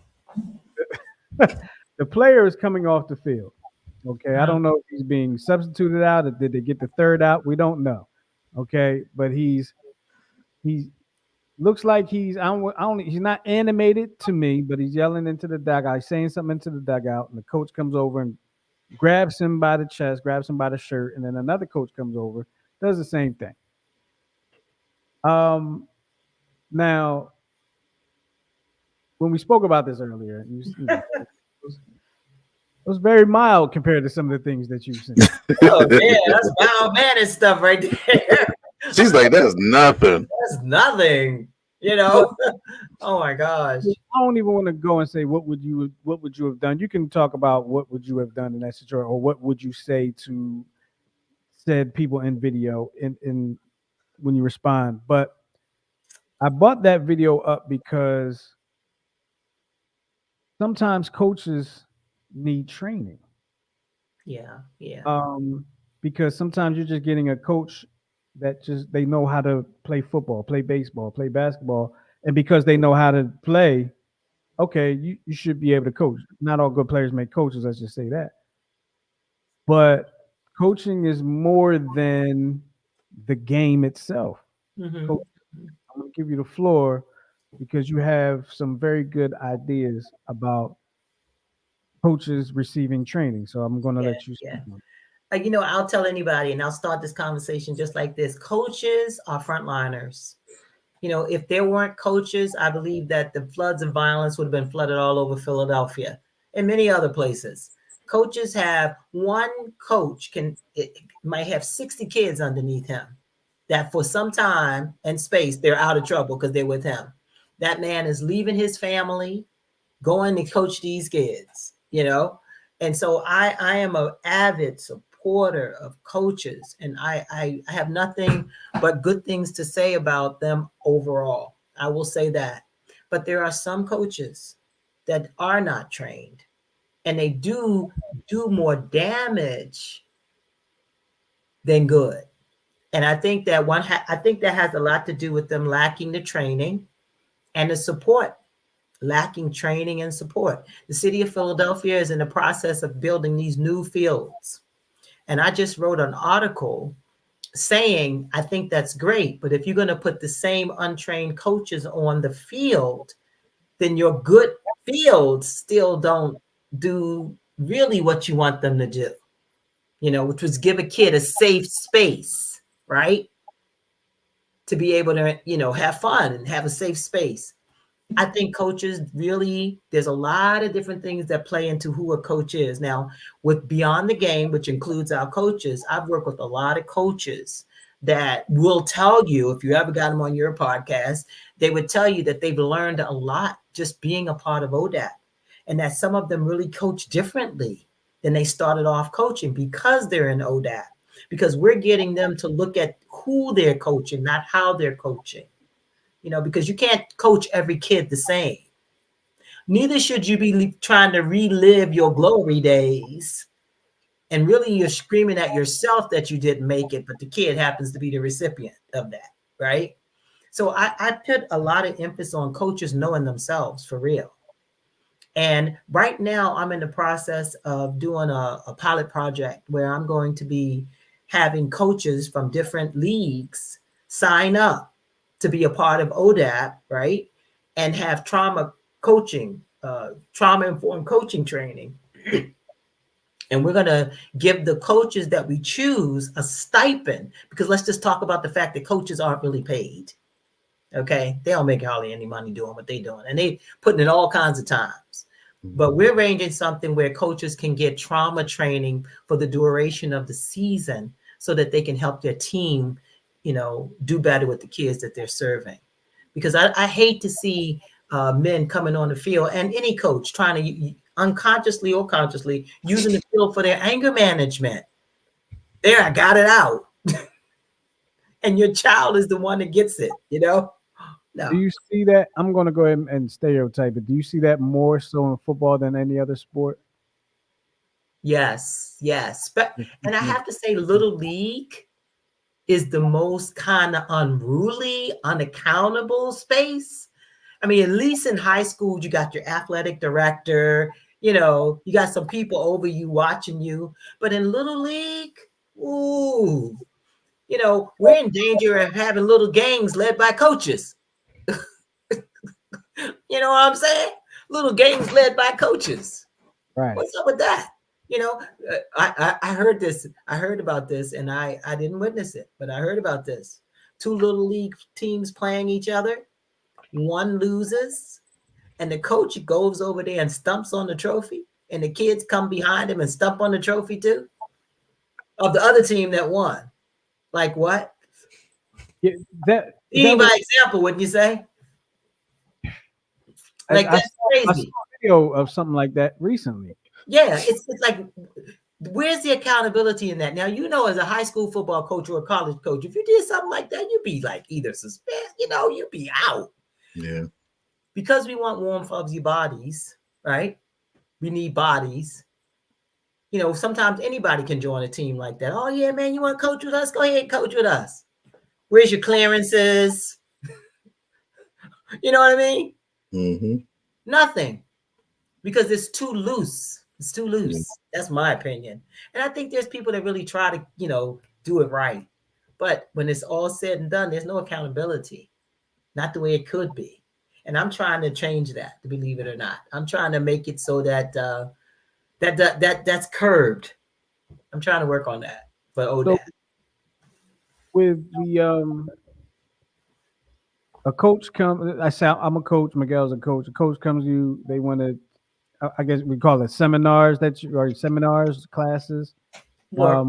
Speaker 1: The player is coming off the field. Okay, I don't know if he's being substituted out or did they get the third out. We don't know. Okay, but he looks like he's not animated to me, but he's yelling into the dugout, he's saying something into the dugout, and the coach comes over and grabs him by the chest, grabs him by the shirt, and then another coach comes over, does the same thing. Now, when we spoke about this earlier, it was very mild compared to some of the things that you've seen.
Speaker 3: Oh yeah, that's mild mannered stuff right there.
Speaker 2: She's like, that's nothing.
Speaker 3: That's nothing. Oh my gosh.
Speaker 1: I don't even want to go and say what would you have done. You can talk about what would you have done in that situation, or what would you say to said people in video in when you respond. But I brought that video up because sometimes coaches need training.
Speaker 3: Yeah.
Speaker 1: Because sometimes you're just getting a coach that they know how to play football, play baseball, play basketball, and because they know how to play, okay, you should be able to coach. Not all good players make coaches, let's just say that. But coaching is more than the game itself.
Speaker 3: Mm-hmm.
Speaker 1: Coach, I'm going to give you the floor because you have some very good ideas about coaches receiving training. So I'm going to let you speak.
Speaker 3: I'll tell anybody, and I'll start this conversation just like this. Coaches are frontliners. If there weren't coaches, I believe that the floods of violence would have been flooded all over Philadelphia and many other places. Coaches have one coach might have 60 kids underneath him that for some time and space, they're out of trouble because they're with him. That man is leaving his family, going to coach these kids, And so I am an avid supporter supporter of coaches, and I have nothing but good things to say about them overall. I will say that. But there are some coaches that are not trained, and they do more damage than good. And I think that I think that has a lot to do with them lacking the training and the support. Lacking training and support. The city of Philadelphia is in the process of building these new fields. And I just wrote an article saying, I think that's great, but if you're going to put the same untrained coaches on the field, then your good fields still don't do really what you want them to do, which was give a kid a safe space, right? To be able to, have fun and have a safe space. I think coaches really, there's a lot of different things that play into who a coach is. Now, with Beyond the Game, which includes our coaches, I've worked with a lot of coaches that will tell you, if you ever got them on your podcast, they would tell you that they've learned a lot just being a part of ODAP, and that some of them really coach differently than they started off coaching because they're in ODAP, because we're getting them to look at who they're coaching, not how they're coaching. Because you can't coach every kid the same. Neither should you be trying to relive your glory days. And really, you're screaming at yourself that you didn't make it, but the kid happens to be the recipient of that, right? So I put a lot of emphasis on coaches knowing themselves for real. And right now, I'm in the process of doing a pilot project where I'm going to be having coaches from different leagues sign up to be a part of ODAP, right? And have trauma-informed coaching training. And we're going to give the coaches that we choose a stipend, because let's just talk about the fact that coaches aren't really paid. Okay. They don't make hardly any money doing what they're doing, and they putting in all kinds of times. But we're arranging something where coaches can get trauma training for the duration of the season so that they can help their team do better with the kids that they're serving. Because I hate to see men coming on the field, and any coach trying to unconsciously or consciously using the field for their anger management. There, I got it out. And your child is the one that gets it, No.
Speaker 1: Do you see that? I'm going to go ahead and stereotype it. Do you see that more so in football than any other sport?
Speaker 3: Yes. But, and I have to say, Little League is the most kind of unruly, unaccountable space. I mean, at least in high school, you got your athletic director, you got some people over you watching you. But in Little League, ooh, we're in danger of having little gangs led by coaches. You know what I'm saying? Little gangs led by coaches.
Speaker 1: Right.
Speaker 3: What's up with that? I heard this. I heard about this, and I didn't witness it, but I heard about this. 2 Little League teams playing each other. One loses, and the coach goes over there and stumps on the trophy, and the kids come behind him and stump on the trophy too, of the other team that won. Like what?
Speaker 1: Yeah,
Speaker 3: by example, wouldn't you say? Like that's crazy.
Speaker 1: I saw a video of something like that recently.
Speaker 3: Yeah, it's like, where's the accountability in that? Now, as a high school football coach or a college coach, if you did something like that, you'd be like either suspended, you'd be out.
Speaker 2: Yeah.
Speaker 3: Because we want warm, fuzzy bodies, right? We need bodies. Sometimes anybody can join a team like that. Oh, yeah, man, you want to coach with us? Go ahead and coach with us. Where's your clearances? You know what I mean?
Speaker 2: Mm-hmm.
Speaker 3: Nothing. Because it's too loose. It's too loose. Yeah. That's my opinion. And I think there's people that really try to, do it right. But when it's all said and done, there's no accountability. Not the way it could be. And I'm trying to change that, to believe it or not. I'm trying to make it so that that's curbed. I'm trying to work on that. But
Speaker 1: so with the a coach comes, I'm a coach, Miguel's a coach. A coach comes to you, they want to, I guess we call it seminars, classes.
Speaker 3: Yeah.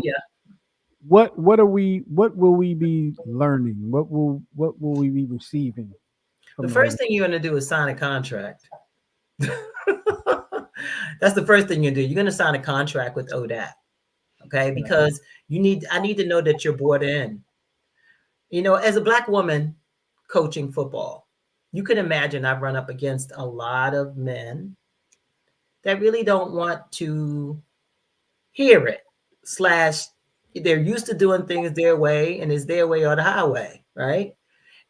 Speaker 1: What will we be learning? What will we be receiving?
Speaker 3: The first thing you're going to do is sign a contract. That's the first thing you do. You're going to sign a contract with ODAP. Okay, because I need to know that you're bought in. You know, as a Black woman coaching football, you can imagine I've run up against a lot of men that really don't want to hear it. Slash, they're used to doing things their way, and it's their way or the highway, right?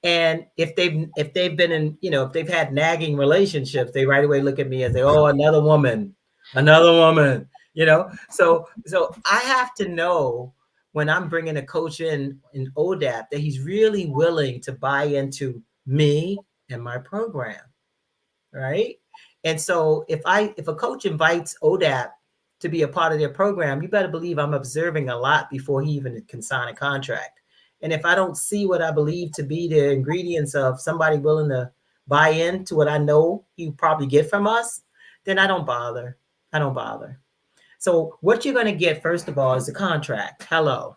Speaker 3: And if they've been in, you know, if they've had nagging relationships, they right away look at me and say, "Oh, another woman," you know. So I have to know when I'm bringing a coach in ODAP that he's really willing to buy into me and my program, right? And so if a coach invites ODAP to be a part of their program, you better believe I'm observing a lot before he even can sign a contract. And if I don't see what I believe to be the ingredients of somebody willing to buy into what I know he probably get from us, then I don't bother. I don't bother. So what you're going to get, first of all, is a contract. Hello.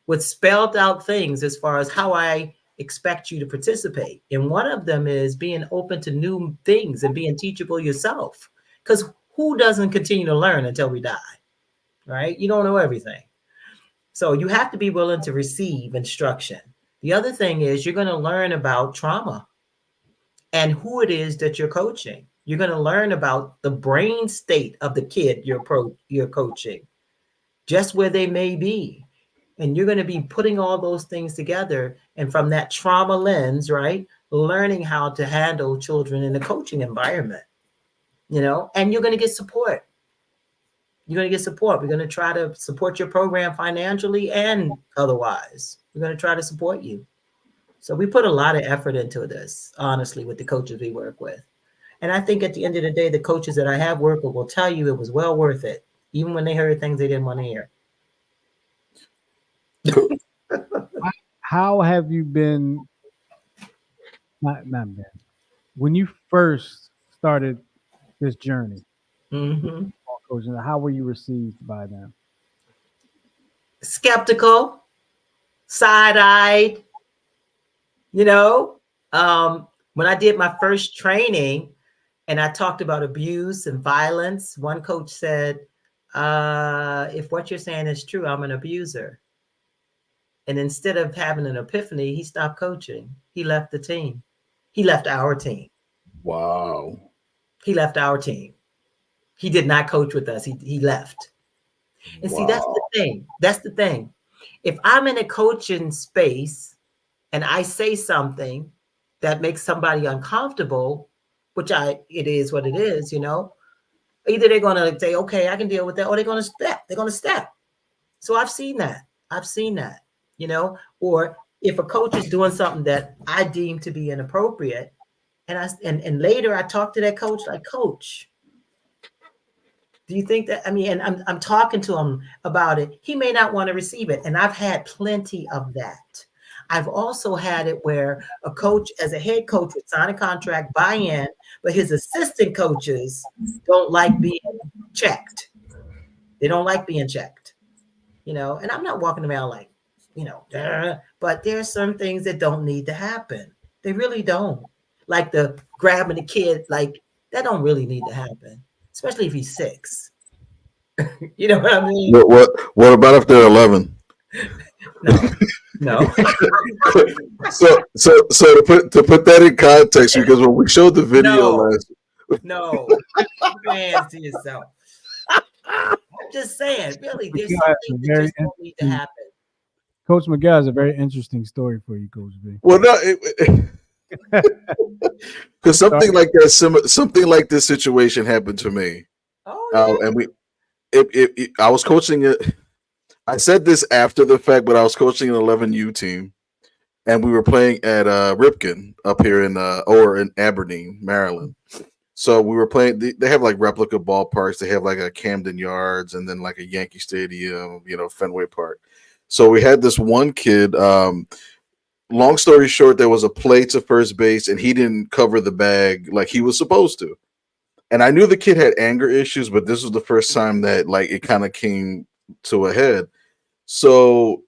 Speaker 3: With spelled out things as far as how I expect you to participate. And one of them is being open to new things and being teachable yourself. Because who doesn't continue to learn until we die, right? You don't know everything. So you have to be willing to receive instruction. The other thing is you're going to learn about trauma and who it is that you're coaching. You're going to learn about the brain state of the kid you're coaching, just where they may be. And you're going to be putting all those things together. And from that trauma lens, right, learning how to handle children in a coaching environment, you know, and you're going to get support. You're going to get support. We're going to try to support your program financially and otherwise. We're going to try to support you. So we put a lot of effort into this, honestly, with the coaches we work with. And I think at the end of the day, the coaches that I have worked with will tell you it was well worth it, even when they heard things they didn't want to hear.
Speaker 1: How have you been? Not been. When you first started this journey, coaching, how were you received by them?
Speaker 3: Skeptical, side-eyed. You know, when I did my first training and I talked about abuse and violence, one coach said, if what you're saying is true, I'm an abuser. And instead of having an epiphany, he stopped coaching. He left the team. He left our team.
Speaker 2: Wow.
Speaker 3: He left our team. He did not coach with us. He left. And see, that's the thing. That's the thing. If I'm in a coaching space and I say something that makes somebody uncomfortable, which it is what it is, you know, either they're going to say, okay, I can deal with that, or they're going to step. They're going to step. So I've seen that. You know, or if a coach is doing something that I deem to be inappropriate, and later I talk to that coach, like, coach, do you think that, I mean, and I'm talking to him about it. He may not want to receive it. And I've had plenty of that. I've also had it where a coach, as a head coach, would sign a contract, buy in, but his assistant coaches don't like being checked. They don't like being checked, you know, and I'm not walking around like, you know, but there are some things that don't need to happen. They really don't. Like the grabbing the kid, like that don't really need to happen, especially if he's 6. You know what I mean?
Speaker 2: What about if they're 11?
Speaker 3: No.
Speaker 2: So to put that in context, because when we showed the video last,
Speaker 3: no, keep your hands to yourself. I'm just saying, really, there's something that just don't need to happen.
Speaker 1: Coach Miguel has a very interesting story for you, Coach B.
Speaker 2: Well, no, because something like that, something like this situation happened to me.
Speaker 3: Oh, yeah.
Speaker 2: And I was coaching it. I said this after the fact, but I was coaching an 11U team, and we were playing at Ripken up here in Aberdeen, Maryland. So we were playing. They have like replica ballparks. They have like a Camden Yards, and then like a Yankee Stadium, you know, Fenway Park. So we had this one kid. Long story short, there was a play to first base, and he didn't cover the bag like he was supposed to. And I knew the kid had anger issues, but this was the first time that like it kind of came to a head. So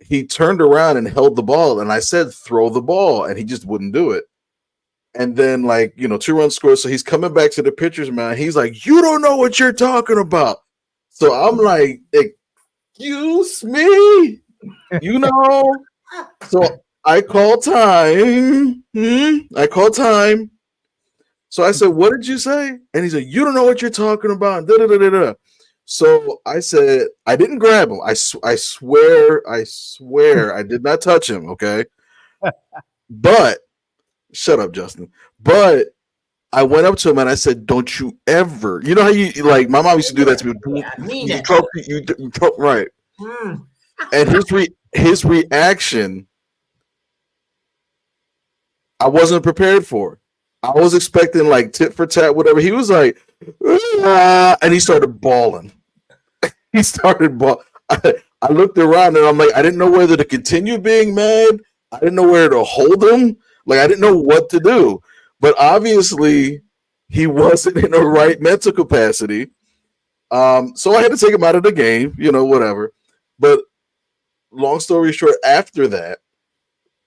Speaker 2: he turned around and held the ball, and I said, throw the ball, and he just wouldn't do it. And then, like, you know, 2 runs scored. So he's coming back to the pitcher's mound. He's like, you don't know what you're talking about. So I'm like excuse me, you know. So I call time. I call time. So I said, "What did you say?" And he said, "You don't know what you're talking about." Da, da, da, da, da. So I said, "I didn't grab him. I swear, I did not touch him." Okay, but shut up, Justin. But I went up to him and I said, "Don't you ever?" You know how you like? My mom used to do that to me.
Speaker 3: Yeah, I mean
Speaker 2: You
Speaker 3: it.
Speaker 2: trope, right?
Speaker 3: Mm.
Speaker 2: And his reaction, I wasn't prepared for. I was expecting like tit for tat, whatever. He was like, "Ah," and he started bawling. He started bawling. I looked around and I'm like, I didn't know whether to continue being mad. I didn't know where to hold him. Like I didn't know what to do. But obviously, he wasn't in the right mental capacity. So I had to take him out of the game, whatever. But long story short, after that,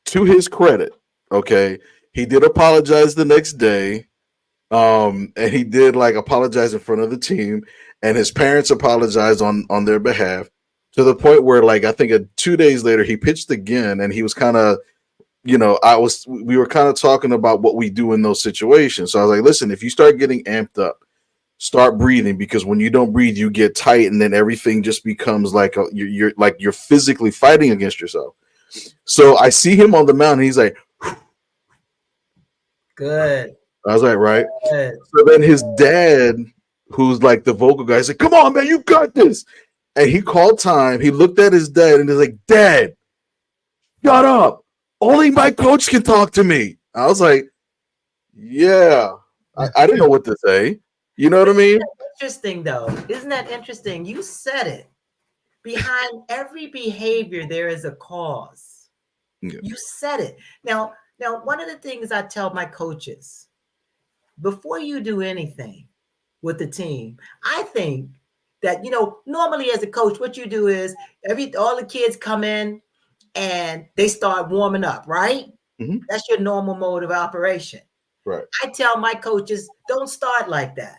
Speaker 2: to his credit, okay, he did apologize the next day. And he did like apologize in front of the team, and his parents apologized on their behalf to the point where, like, I think 2 days later he pitched again, and he was kind of, we were kind of talking about what we do in those situations. So I was like, listen, if you start getting amped up, start breathing, because when you don't breathe, you get tight, and then everything just becomes like you're physically fighting against yourself. So I see him on the mound, and he's like,
Speaker 3: Good.
Speaker 2: I was like, right.
Speaker 3: Good.
Speaker 2: So then his dad, who's like the vocal guy, said, "Come on, man, you got this." And he called time. He looked at his dad and he's like, "Dad, shut up. Only my coach can talk to me." I was like, yeah. I didn't know what to say. You know what I mean?
Speaker 3: Interesting, though. Isn't that interesting? You said it. Behind every behavior, there is a cause.
Speaker 2: Yeah.
Speaker 3: You said it. Now, one of the things I tell my coaches, before you do anything with the team, I think that, normally as a coach, what you do is all the kids come in and they start warming up, right?
Speaker 2: Mhm.
Speaker 3: That's your normal mode of operation.
Speaker 2: Right.
Speaker 3: I tell my coaches, don't start like that.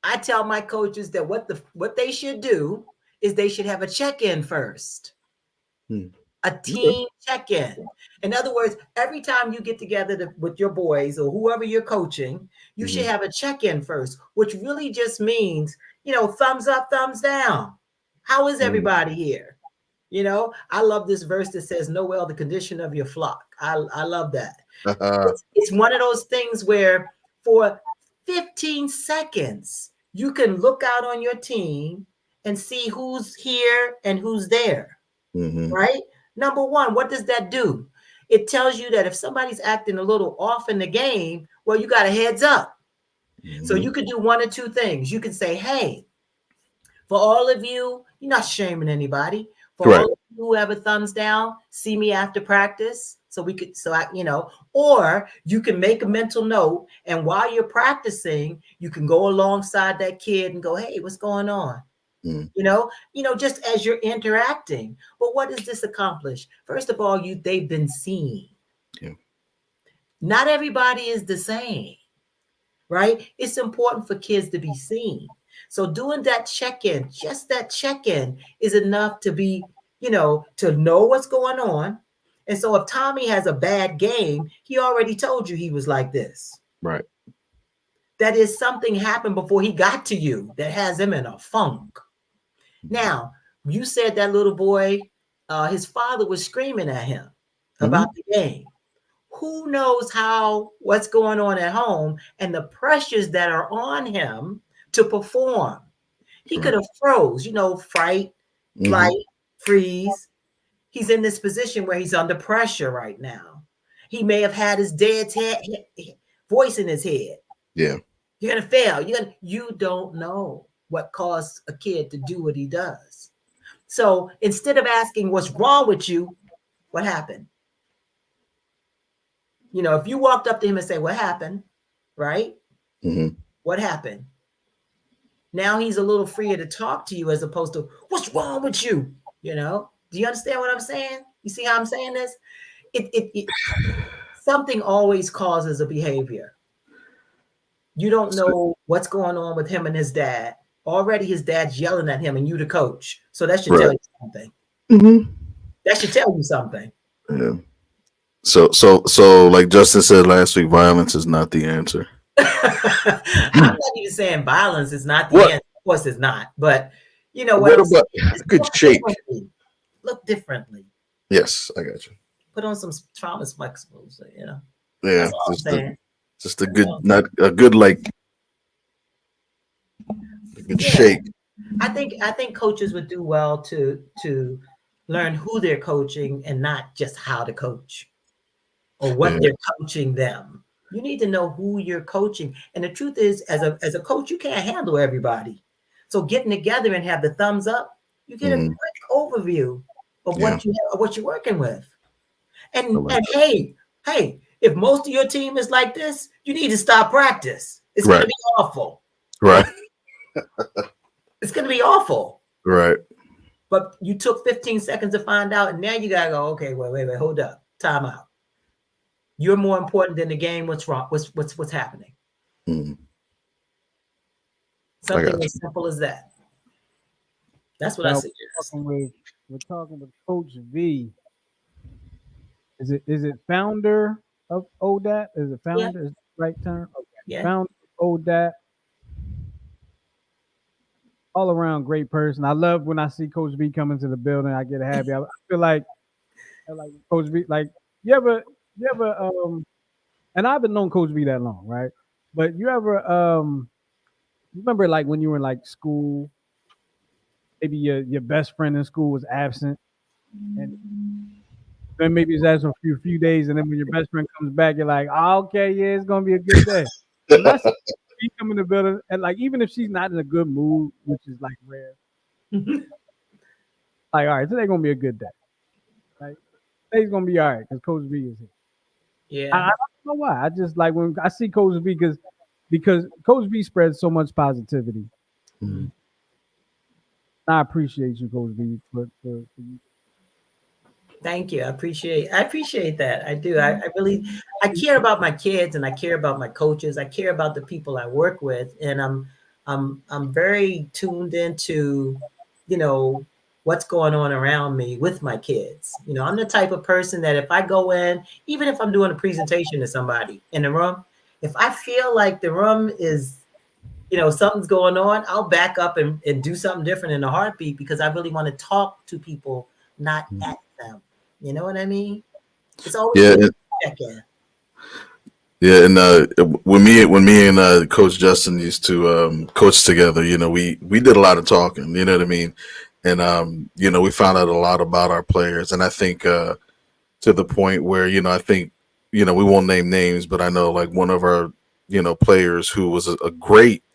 Speaker 3: I tell my coaches that what they should do is they should have a check-in first. A team check-in. In other words, every time you get together with your boys or whoever you're coaching, you should have a check-in first, which really just means, thumbs up, thumbs down. How is everybody here? I love this verse that says, "Know well the condition of your flock." I love that. It's one of those things where for 15 seconds, you can look out on your team and see who's here and who's there, right? Number one, what does that do? It tells you that if somebody's acting a little off in the game, well, you got a heads up. So you could do one or two things. You could say, "Hey, for all of you, you're not shaming anybody. For all of you who have a thumbs down, see me after practice." Or you can make a mental note, and while you're practicing, you can go alongside that kid and go, "Hey, what's going on?" Just as you're interacting. But what does this accomplish? First of all, they've been seen.
Speaker 2: Yeah.
Speaker 3: Not everybody is the same, right? It's important for kids to be seen. So doing that check-in, just that check-in is enough to be, to know what's going on. And so if Tommy has a bad game, he already told you he was like this.
Speaker 2: Right.
Speaker 3: That is, something happened before he got to you that has him in a funk. Now, you said that little boy, his father was screaming at him about the game. Who knows what's going on at home and the pressures that are on him to perform. He could have froze, fright, flight, freeze. He's in this position where he's under pressure right now. He may have had his dad's voice in his head.
Speaker 2: Yeah.
Speaker 3: You're going to fail. You don't know what caused a kid to do what he does. So instead of asking what's wrong with you, what happened? If you walked up to him and say, "What happened?" Right? What happened? Now he's a little freer to talk to you as opposed to, "What's wrong with you?" Do you understand what I'm saying? You see how I'm saying this? Something always causes a behavior. You don't know what's going on with him and his dad. already his dad's yelling at him and you the coach. So that should
Speaker 2: Right.
Speaker 3: tell you something.
Speaker 2: Mm-hmm.
Speaker 3: That should tell you something.
Speaker 2: Yeah. So like Justin said last week, violence is not the answer.
Speaker 3: I'm not even saying violence is not the
Speaker 2: What?
Speaker 3: answer. Of course it's not. But you know
Speaker 2: What
Speaker 3: what?
Speaker 2: about good shake?
Speaker 3: Look differently.
Speaker 2: Yes, I got you.
Speaker 3: Put on some trauma flexibles, you know.
Speaker 2: Yeah,
Speaker 3: That's all I'm saying.
Speaker 2: just a good, not a good like a good shake.
Speaker 3: I think coaches would do well to learn who they're coaching and not just how to coach or what they're coaching them. You need to know who you're coaching. And the truth is, as a coach, you can't handle everybody. So getting together and have the thumbs up, you get a quick overview of what you're working with. And hey, if most of your team is like this, you need to stop practice. It's going to be awful.
Speaker 2: Right.
Speaker 3: It's going to be awful.
Speaker 2: Right.
Speaker 3: But you took 15 seconds to find out, and now you got to go, okay, wait, hold up. Time out. You're more important than the game. What's wrong? What's happening? Something as simple as that. That's what I suggest.
Speaker 1: We're talking with Coach V. Is it founder of ODAT? Is it founder? Yeah. Is the right term? Okay.
Speaker 3: Yeah.
Speaker 1: Founder of ODAT. All around great person. I love when I see Coach V come into the building. I get happy. I feel like Coach V. Like you ever, and I haven't known Coach V that long, right? But you ever remember like when you were in like school, maybe your best friend in school was absent, and then maybe it's absent for a few days, and then when your best friend comes back, you're like, oh, okay, yeah, it's gonna be a good day. She come in the building, and like even if she's not in a good mood, which is like rare, like all right, today's gonna be a good day. Like today's gonna be all right because Coach V is here.
Speaker 3: Yeah,
Speaker 1: I don't know why. I just like when I see Coach V because Coach V spreads so much positivity. Mm-hmm. I appreciate you, Coach V, for you.
Speaker 3: Thank you. I appreciate that. I do. I care about my kids and I care about my coaches. I care about the people I work with. And I'm very tuned into, what's going on around me with my kids. I'm the type of person that if I go in, even if I'm doing a presentation to somebody in the room, if I feel like the room is, something's going on, I'll back up and do something different in a heartbeat because I really want to talk to people, not at them. You know what I mean? It's always check in.
Speaker 2: Yeah, and when me and Coach Justin used to coach together, we did a lot of talking. You know what I mean? And we found out a lot about our players, and I think to the point where I think we won't name names, but I know like one of our players who was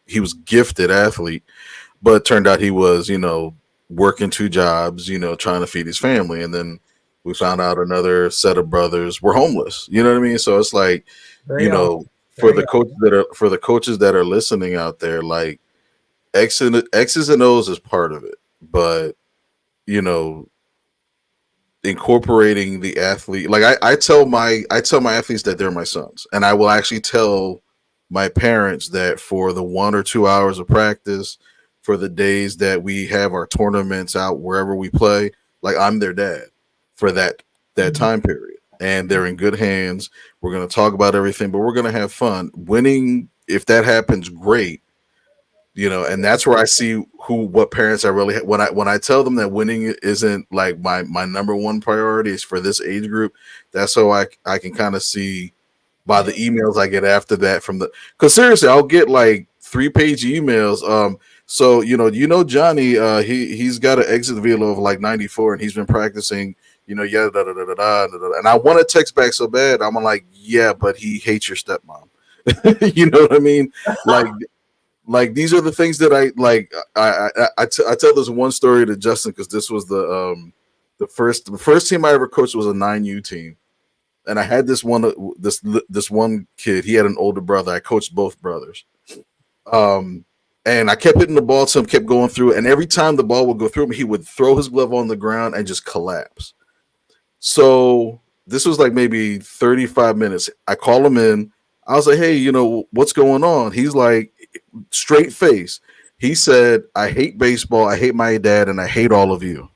Speaker 2: he was gifted athlete, but turned out he was working 2 jobs, trying to feed his family, and then we found out another set of brothers were homeless. You know what I mean? So it's like, for the coaches that are listening out there, like X's and O's is part of it, but incorporating the athlete, like I tell my athletes that they're my sons, and I will actually tell my parents that for the 1 or 2 hours of practice, for the days that we have our tournaments out wherever we play, like I'm their dad for that time period, and they're in good hands. We're going to talk about everything, but we're going to have fun. Winning, if that happens, great. And that's where I see what parents are really, when I tell them that winning isn't like my number one priority is for this age group. That's so I can kind of see by the emails I get after that because seriously, I'll get like 3-page emails. So Johnny, he's got an exit velo of like 94, and he's been practicing. And I want to text back so bad. I'm like, yeah, but he hates your stepmom. You know what I mean? Like these are the things that I like. I tell this one story to Justin because this was the first team I ever coached was a 9U team, and I had this one kid. He had an older brother. I coached both brothers. And I kept hitting the ball to him, kept going through, and every time the ball would go through him, he would throw his glove on the ground and just collapse. So this was like maybe 35 minutes. I call him in. I was like, hey, what's going on? He's like, straight face. He said, "I hate baseball. I hate my dad, and I hate all of you."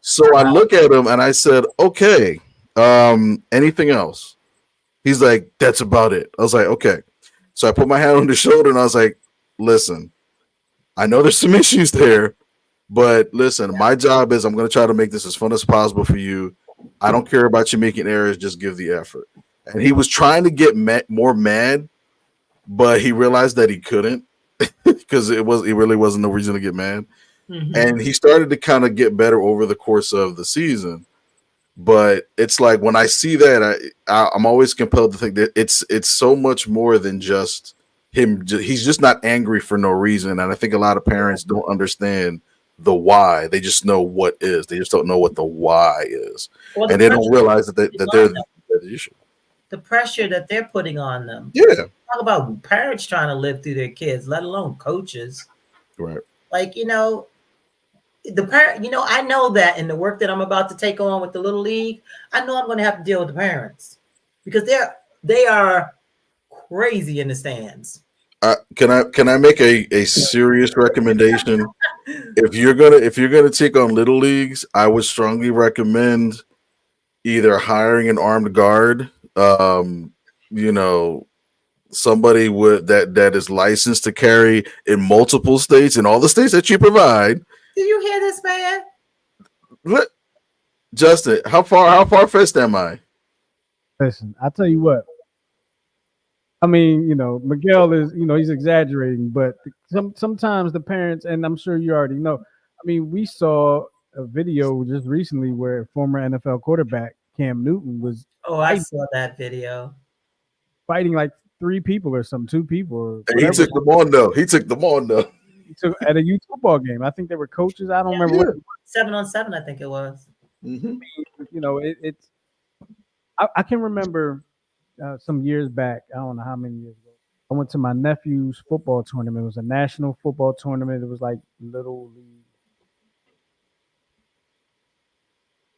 Speaker 2: So I look at him and I said, "Okay, anything else?" He's like, "That's about it." I was like, "Okay." So I put my hand on his shoulder and I was like, "Listen, I know there's some issues there, but listen, my job is I'm going to try to make this as fun as possible for you. I don't care about you making errors. Just give the effort." And he was trying to get more mad, but he realized that he couldn't because it really wasn't no reason to get mad.
Speaker 3: Mhm.
Speaker 2: And he started to kind of get better over the course of the season. But it's like when I see that, I'm always compelled to think that it's so much more than just him. He's just not angry for no reason, and I think a lot of parents don't understand the why. They just know what is. They just don't know what the why is,
Speaker 3: Or
Speaker 2: and they don't realize that they're the issue.
Speaker 3: the pressure that they're putting on them.
Speaker 2: Yeah,
Speaker 3: Talk about parents trying to live through their kids, let alone coaches.
Speaker 2: right.
Speaker 3: Like, the parent, I know that in the work that I'm about to take on with the Little League, I know I'm going to have to deal with the parents because they are crazy in the stands.
Speaker 2: Can I make a serious recommendation? If you're gonna take on little leagues, I would strongly recommend either hiring an armed guard, you know, somebody with that is licensed to carry in multiple states, in all the states that you provide.
Speaker 3: Do you hear this, man?
Speaker 2: What, Justin? How far fetched am I?
Speaker 1: Listen, I tell you what. I mean, Miguel is, he's exaggerating, but sometimes the parents, and I'm sure you already know. I mean, we saw a video just recently where former NFL quarterback Cam Newton was
Speaker 3: Oh, I saw that video.
Speaker 1: fighting like 3 people or some 2 people. Or
Speaker 2: And he took them on though. He took them on though.
Speaker 1: at a youth football game. I think they were coaches. I don't remember what.
Speaker 3: 7-on-7, I think it was.
Speaker 2: Mm-hmm.
Speaker 1: It's. I can remember some years back. I don't know how many years ago. I went to my nephew's football tournament. It was a national football tournament. It was like little league.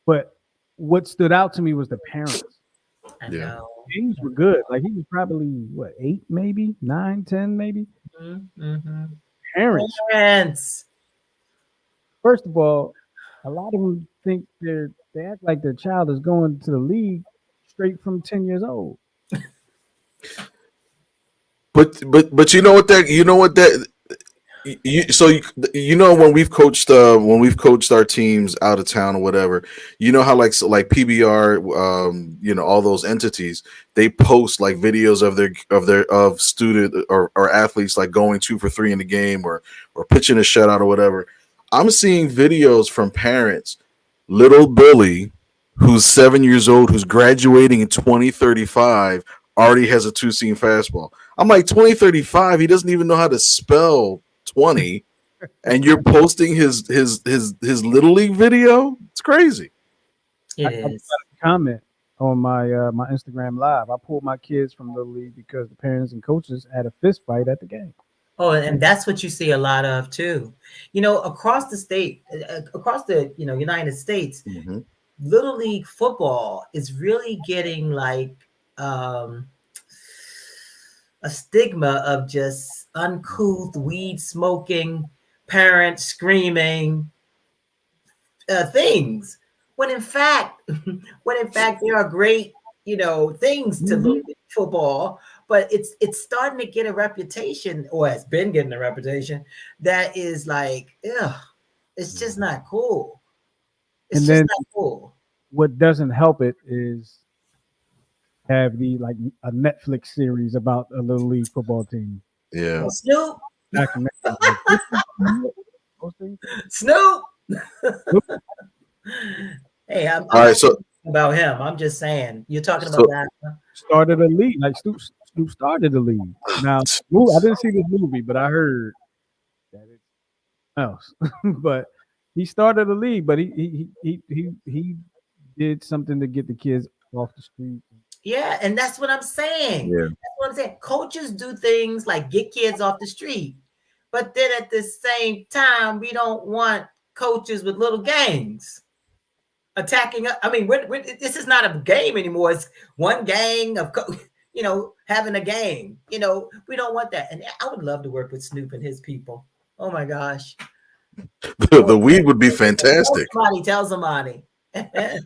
Speaker 1: But what stood out to me was the parents.
Speaker 3: I know.
Speaker 1: Games were good. Like he was probably 8, maybe 9, 10, maybe.
Speaker 3: Mm-hmm.
Speaker 1: Parents. First of all, a lot of them think they act like their child is going to the league straight from 10 years old.
Speaker 2: But you know what that when we've coached our teams out of town or whatever, you know how like PBR, all those entities, they post like videos of student or athletes like going 2 for 3 in the game or pitching a shutout or whatever. I'm seeing videos from parents, little Billy, who's 7 years old, who's graduating in 2035, already has a 2-seam fastball. I'm like, 2035, he doesn't even know how to spell 20, and you're posting his little league video. It's crazy.
Speaker 3: It
Speaker 1: I
Speaker 3: is.
Speaker 1: comment on my my Instagram live. I pulled my kids from little league because the parents and coaches had a fist fight at the game.
Speaker 3: Oh, and that's what you see a lot of too. Across the state, across the United States,
Speaker 2: Mm-hmm.
Speaker 3: Little League football is really getting like a stigma of just uncouth, weed smoking, parents screaming things. When in fact, there are great things to Little League football. But it's starting to get a reputation, or has been getting a reputation, that is like, it's just not cool. It's
Speaker 1: And
Speaker 3: just
Speaker 1: then
Speaker 3: not cool.
Speaker 1: what doesn't help it is have a Netflix series about a little league football team.
Speaker 2: Yeah.
Speaker 3: Snoop.
Speaker 1: Snoop.
Speaker 3: Hey, I'm
Speaker 2: All right, so
Speaker 3: about him. I'm just saying. You're talking about that.
Speaker 1: Started a league. Like Snoop started the league. Now, I didn't see this movie, but I heard that it's else. But he started a league, but he did something to get the kids off the street.
Speaker 3: Yeah, and that's what I'm saying.
Speaker 2: Yeah.
Speaker 3: That's what I'm saying. Coaches do things like get kids off the street, but then at the same time, we don't want coaches with little gangs attacking. I mean, this is not a game anymore. It's one gang of having a game. We don't want that. And I would love to work with Snoop and his people. Oh my gosh.
Speaker 2: The weed would be fantastic.
Speaker 3: Tell somebody.
Speaker 2: I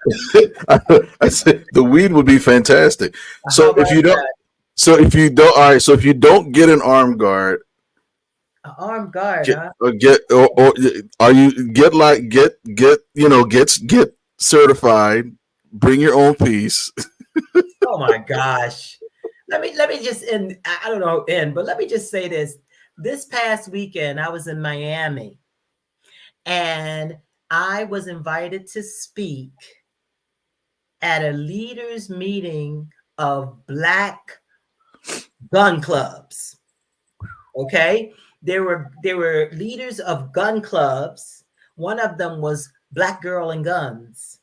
Speaker 2: said the weed would be fantastic. So if you don't get an armed guard,
Speaker 3: an armed guard,
Speaker 2: get certified, bring your own piece.
Speaker 3: Oh my gosh. Let me just end. I don't know but let me just say this. This past weekend, I was in Miami, and I was invited to speak at a leaders meeting of Black gun clubs. Okay, there were leaders of gun clubs. One of them was Black Girl and Guns.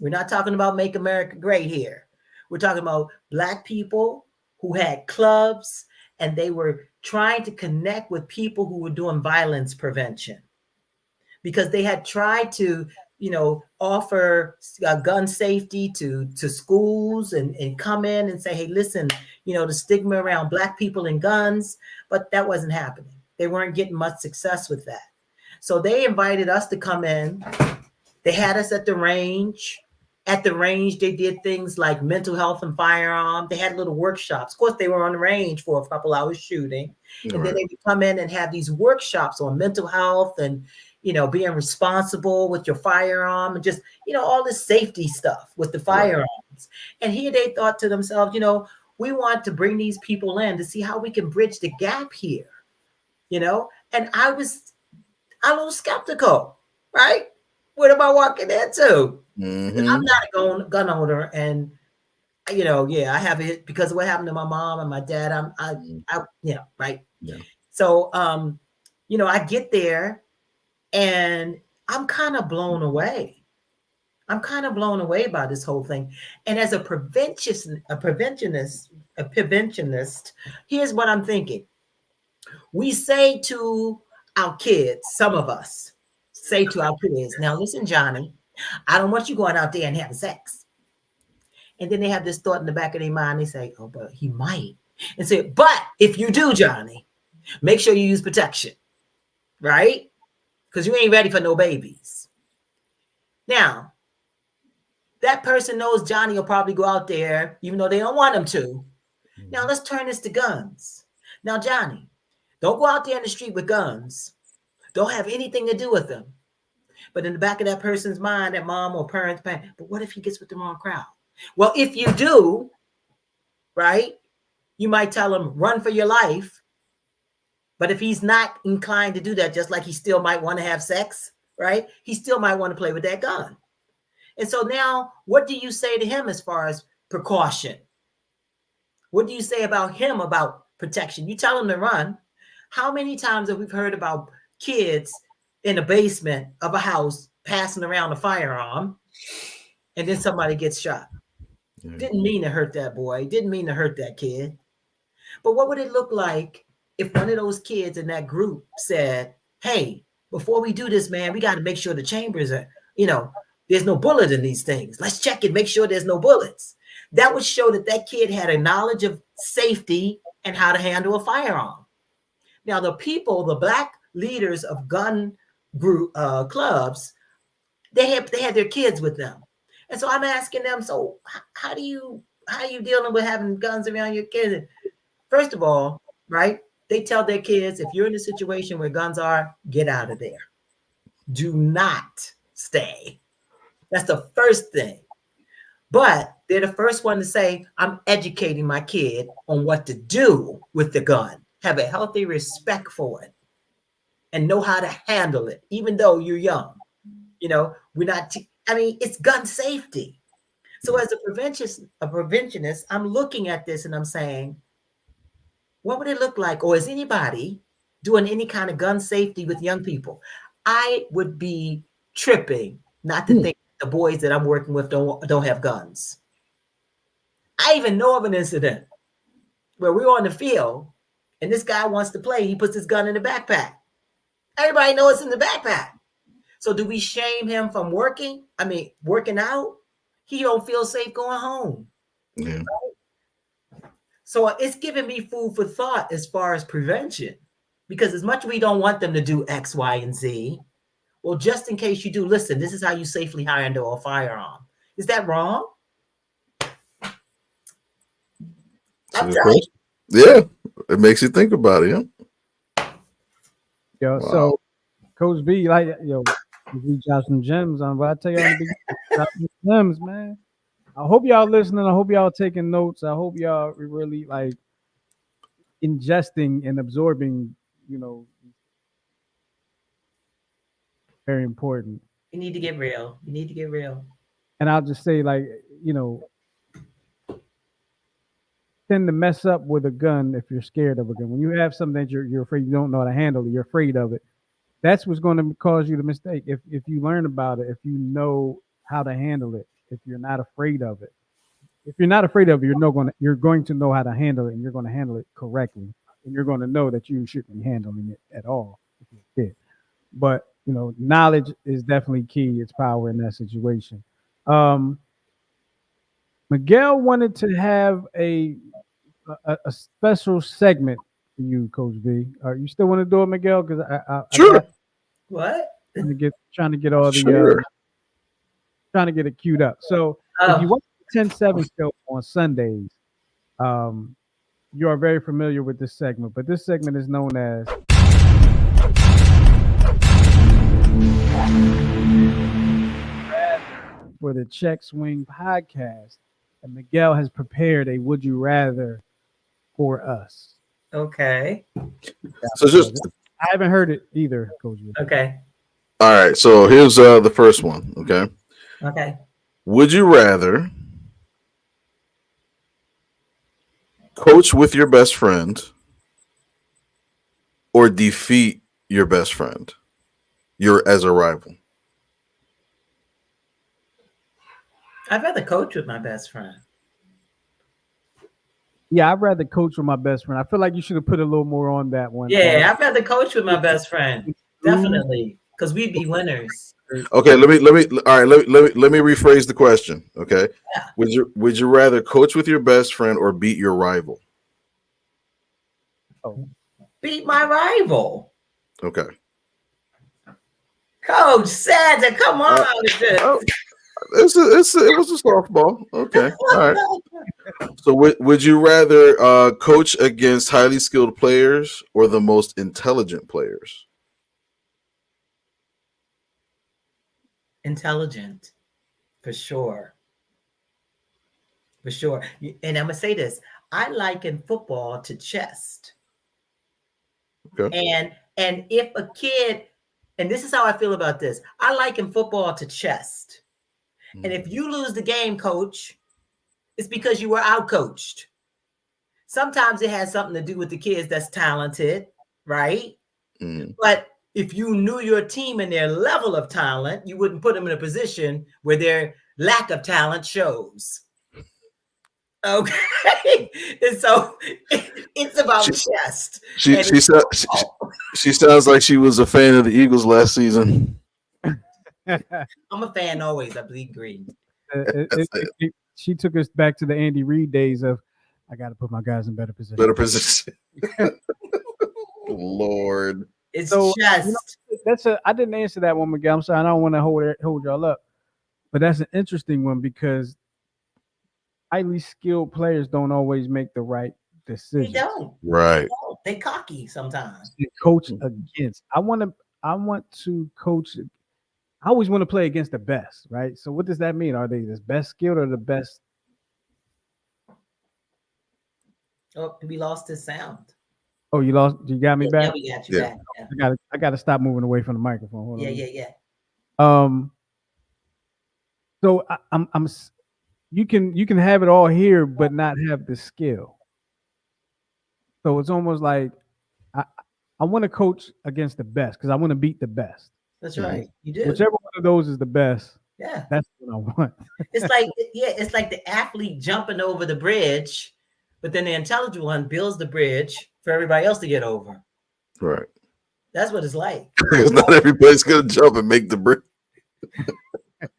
Speaker 3: We're not talking about Make America Great here. We're talking about Black people who had clubs, and they were trying to connect with people who were doing violence prevention, because they had tried to, offer gun safety to schools and come in and say, hey, listen, the stigma around Black people and guns, but that wasn't happening. They weren't getting much success with that. So they invited us to come in. They had us at the range. At the range, they did things like mental health and firearm. They had little workshops. Of course, they were on the range for a couple hours shooting. And then they would come in and have these workshops on mental health and, being responsible with your firearm and just, all this safety stuff with the firearms. And here they thought to themselves, we want to bring these people in to see how we can bridge the gap here, And I was a little skeptical, right? What am I walking into?
Speaker 2: Mm-hmm.
Speaker 3: I'm not a gun owner, and I have it because of what happened to my mom and my dad. Right.
Speaker 2: Yeah.
Speaker 3: So, I get there, and I'm kind of blown away. I'm kind of blown away by this whole thing. And as a preventionist, here's what I'm thinking. We say to our kids, some of us say to our kids, now listen, Johnny, I don't want you going out there and having sex. And then they have this thought in the back of their mind. They say, oh, but he might. And say, but if you do, Johnny, make sure you use protection, right? Because you ain't ready for no babies. Now, that person knows Johnny will probably go out there, even though they don't want him to. Now, let's turn this to guns. Now, Johnny, don't go out there in the street with guns. Don't have anything to do with them. But in the back of that person's mind, that mom or parents, but what if he gets with the wrong crowd? Well, if you do, right, you might tell him, run for your life. But if he's not inclined to do that, just like he still might want to have sex, right, he still might want to play with that gun. And so now, what do you say to him as far as precaution? What do you say about him about protection? You tell him to run. How many times have we heard about kids in the basement of a house passing around a firearm, and then somebody gets shot? Didn't mean to hurt that boy. Didn't mean to hurt that kid. But what would it look like if one of those kids in that group said, hey, before we do this, man, we got to make sure the chambers are, there's no bullet in these things. Let's check it, make sure there's no bullets. That would show that that kid had a knowledge of safety and how to handle a firearm. Now, the people, the Black leaders of gun group clubs, they had their kids with them. And so I'm asking them, so how are you dealing with having guns around your kids? First of all, right, they tell their kids, if you're in a situation where guns are, get out of there. Do not stay. That's the first thing. But they're the first one to say, I'm educating my kid on what to do with the gun. Have a healthy respect for it and know how to handle it, even though you're young. We're not, it's gun safety. So as a preventionist, I'm looking at this and I'm saying, what would it look like? Or is anybody doing any kind of gun safety with young people? I would be tripping not to think the boys that I'm working with don't have guns. I even know of an incident where we were on the field and this guy wants to play. He puts his gun in the backpack. Everybody knows it's in the backpack. So do we shame him from working out? He don't feel safe going home.
Speaker 2: Yeah.
Speaker 3: Right? So it's giving me food for thought as far as prevention, because as much as we don't want them to do X, Y, and Z, well, just in case you do, listen, this is how you safely handle a firearm. Is that wrong? I'm telling you.
Speaker 2: Yeah, it makes you think about it. Yeah.
Speaker 1: Yo,
Speaker 2: Wow.
Speaker 1: so Coach B, like, yo, we drop some gems on, but I tell y'all in the beginning, drop some gems, man. I hope y'all listening. I hope y'all taking notes. I hope y'all really like ingesting and absorbing, very important.
Speaker 3: You need to get real. You need to get real.
Speaker 1: And I'll just say, like, tend to mess up with a gun if you're scared of a gun. When you have something that you're afraid you don't know how to handle it, you're afraid of it. That's what's going to cause you the mistake. If you learn about it, if you know how to handle it, if you're not afraid of it. If you're not afraid of it, you're going to know how to handle it, and you're going to handle it correctly, and you're going to know that you shouldn't be handling it at all if you're a kid. But knowledge is definitely key. It's power in that situation. Miguel wanted to have a special segment for you, Coach V. You still want to do it, Miguel? Because
Speaker 2: Sure.
Speaker 3: What?
Speaker 1: Trying to get all the
Speaker 2: Sure.
Speaker 1: trying to get it queued up. So if you watch the 10-7 show on Sundays, you are very familiar with this segment. But this segment is known as for the Check Swing podcast. And Miguel has prepared a Would You Rather for us.
Speaker 3: Okay.
Speaker 2: So just
Speaker 1: I haven't heard it either, Coach V.
Speaker 3: Okay.
Speaker 2: all right. So here's the first one. Okay.
Speaker 3: Okay.
Speaker 2: Would you rather coach with your best friend or defeat your best friend? You're as a rival.
Speaker 3: I'd rather coach with my best friend.
Speaker 1: Yeah, I'd rather coach with my best friend. I feel like you should have put a little more on that one.
Speaker 3: Yeah, I'd rather coach with my best friend. Definitely. Because we'd be winners.
Speaker 2: Okay, let me rephrase the question. Okay.
Speaker 3: Yeah.
Speaker 2: Would you rather coach with your best friend or beat your rival?
Speaker 1: Oh.
Speaker 3: Beat my rival.
Speaker 2: Okay.
Speaker 3: Coach Santa, come on.
Speaker 2: It was a softball. Okay. All right. So would you rather coach against highly skilled players or the most intelligent players?
Speaker 3: Intelligent, for sure. For sure. And I'm going to say this. I liken football to chess.
Speaker 2: Okay.
Speaker 3: And if a kid, and this is how I feel about this, I liken football to chess. And if you lose the game, coach, it's because you were outcoached. Sometimes it has something to do with the kids that's talented, right?
Speaker 2: Mm-hmm.
Speaker 3: But if you knew your team and their level of talent, you wouldn't put them in a position where their lack of talent shows. Okay. And so it's about chess.
Speaker 2: She sounds like she was a fan of the Eagles last season.
Speaker 3: I'm a fan always. I bleed green.
Speaker 1: She took us back to the Andy Reid days of, I got to put my guys in better position.
Speaker 2: Lord.
Speaker 3: It's
Speaker 1: so,
Speaker 3: chess.
Speaker 1: I didn't answer that one, Miguel. I'm sorry. I don't want to hold y'all up. But that's an interesting one because highly skilled players don't always make the right decision.
Speaker 3: They don't.
Speaker 2: Right.
Speaker 3: They don't. They cocky sometimes.
Speaker 1: They coach against. I want to coach. I always want to play against the best, right? So what does that mean? Are they the best skilled or the best?
Speaker 3: Oh, we lost his sound.
Speaker 1: Oh, you lost. You got me back.
Speaker 3: Yeah, we got you back.
Speaker 1: Yeah. I got to stop moving away from the microphone. Hold on.
Speaker 3: Yeah.
Speaker 1: So I'm. You can have it all here, but not have the skill. So it's almost like I want to coach against the best because I want to beat the best.
Speaker 3: That's right. You do.
Speaker 1: Whichever one of those is the best.
Speaker 3: Yeah.
Speaker 1: That's what I want.
Speaker 3: It's like the athlete jumping over the bridge, but then the intelligent one builds the bridge for everybody else to get over.
Speaker 2: Right.
Speaker 3: That's what it's like.
Speaker 2: Not everybody's gonna jump and make the bridge.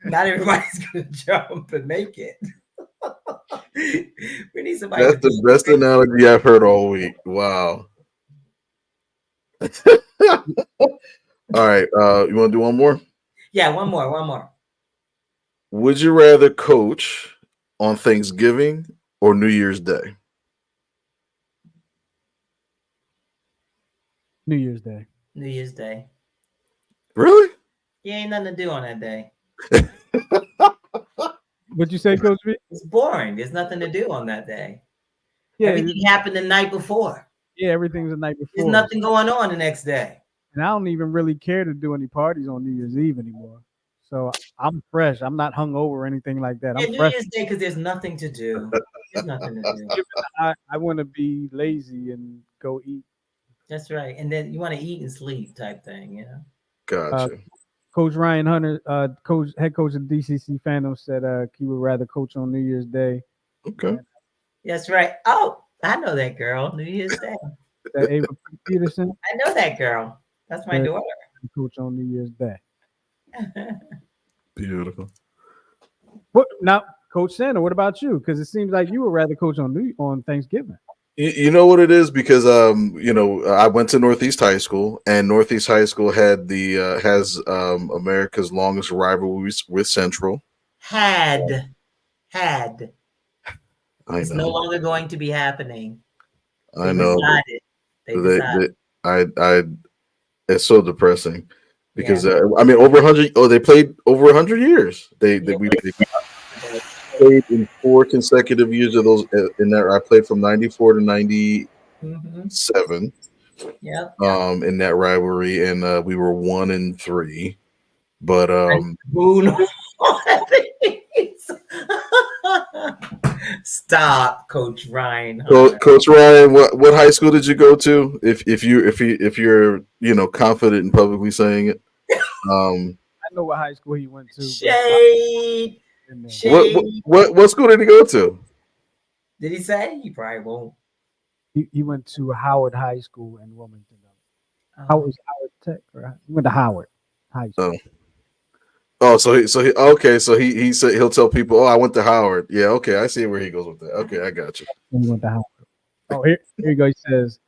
Speaker 3: Not everybody's gonna jump and make it. We need somebody.
Speaker 2: That's the best analogy I've heard all week. Wow. All right. You want to do one more?
Speaker 3: Yeah, one more.
Speaker 2: Would you rather coach on Thanksgiving or New Year's Day?
Speaker 1: New Year's Day.
Speaker 3: New Year's Day.
Speaker 2: Really?
Speaker 3: You ain't nothing to do on that day.
Speaker 1: What'd you say, Coach B?
Speaker 3: It's boring. There's nothing to do on that day.
Speaker 1: Yeah,
Speaker 3: Everything happened the night before.
Speaker 1: yeah, everything's the night before.
Speaker 3: There's nothing going on the next day.
Speaker 1: And I don't even really care to do any parties on New Year's Eve anymore. So I'm fresh. I'm not hungover or anything like that.
Speaker 3: Yeah,
Speaker 1: I'm
Speaker 3: New
Speaker 1: fresh.
Speaker 3: Year's Day because there's nothing to do. There's nothing to do.
Speaker 1: I want to be lazy and go eat.
Speaker 3: That's right. And then you want to eat and sleep type thing, you know?
Speaker 2: Gotcha.
Speaker 1: Coach Ryan Hunter, head coach of DCC Phantom, said he would rather coach on New Year's Day.
Speaker 2: Okay.
Speaker 3: That's right. Oh, I know that girl. New Year's Day.
Speaker 1: Ava Peterson.
Speaker 3: I know that girl. That's my daughter.
Speaker 1: Coach on New Year's Day.
Speaker 2: Beautiful.
Speaker 1: What now, Coach Sanders? What about you? Because it seems like you would rather coach on Thanksgiving.
Speaker 2: You know what it is, because I went to Northeast High School, and Northeast High School had has America's longest rivalry with Central.
Speaker 3: Had.
Speaker 2: I
Speaker 3: It's
Speaker 2: know.
Speaker 3: no longer going to be happening.
Speaker 2: I know.
Speaker 3: They decided.
Speaker 2: It's so depressing because over 100. Oh, they played over 100 years. They played in 4 consecutive years of those. In that, I played from 94 to 97.
Speaker 3: Yeah.
Speaker 2: In that rivalry, and we were 1-3. But
Speaker 3: Boone. Stop, Coach Ryan.
Speaker 2: Coach Ryan, what high school did you go to? If you're confident in publicly saying it.
Speaker 1: I know what high school he went to.
Speaker 3: Shade.
Speaker 2: What school did he go to?
Speaker 3: Did he say? He probably won't.
Speaker 2: He
Speaker 1: went to Howard High School in Wilmington. Howard Tech, or he went to Howard High School.
Speaker 2: So he said he'll tell people, I went to Howard. Yeah, okay, I see where he goes with that. Okay, I got you.
Speaker 1: He went to Howard. Oh, here you go. He says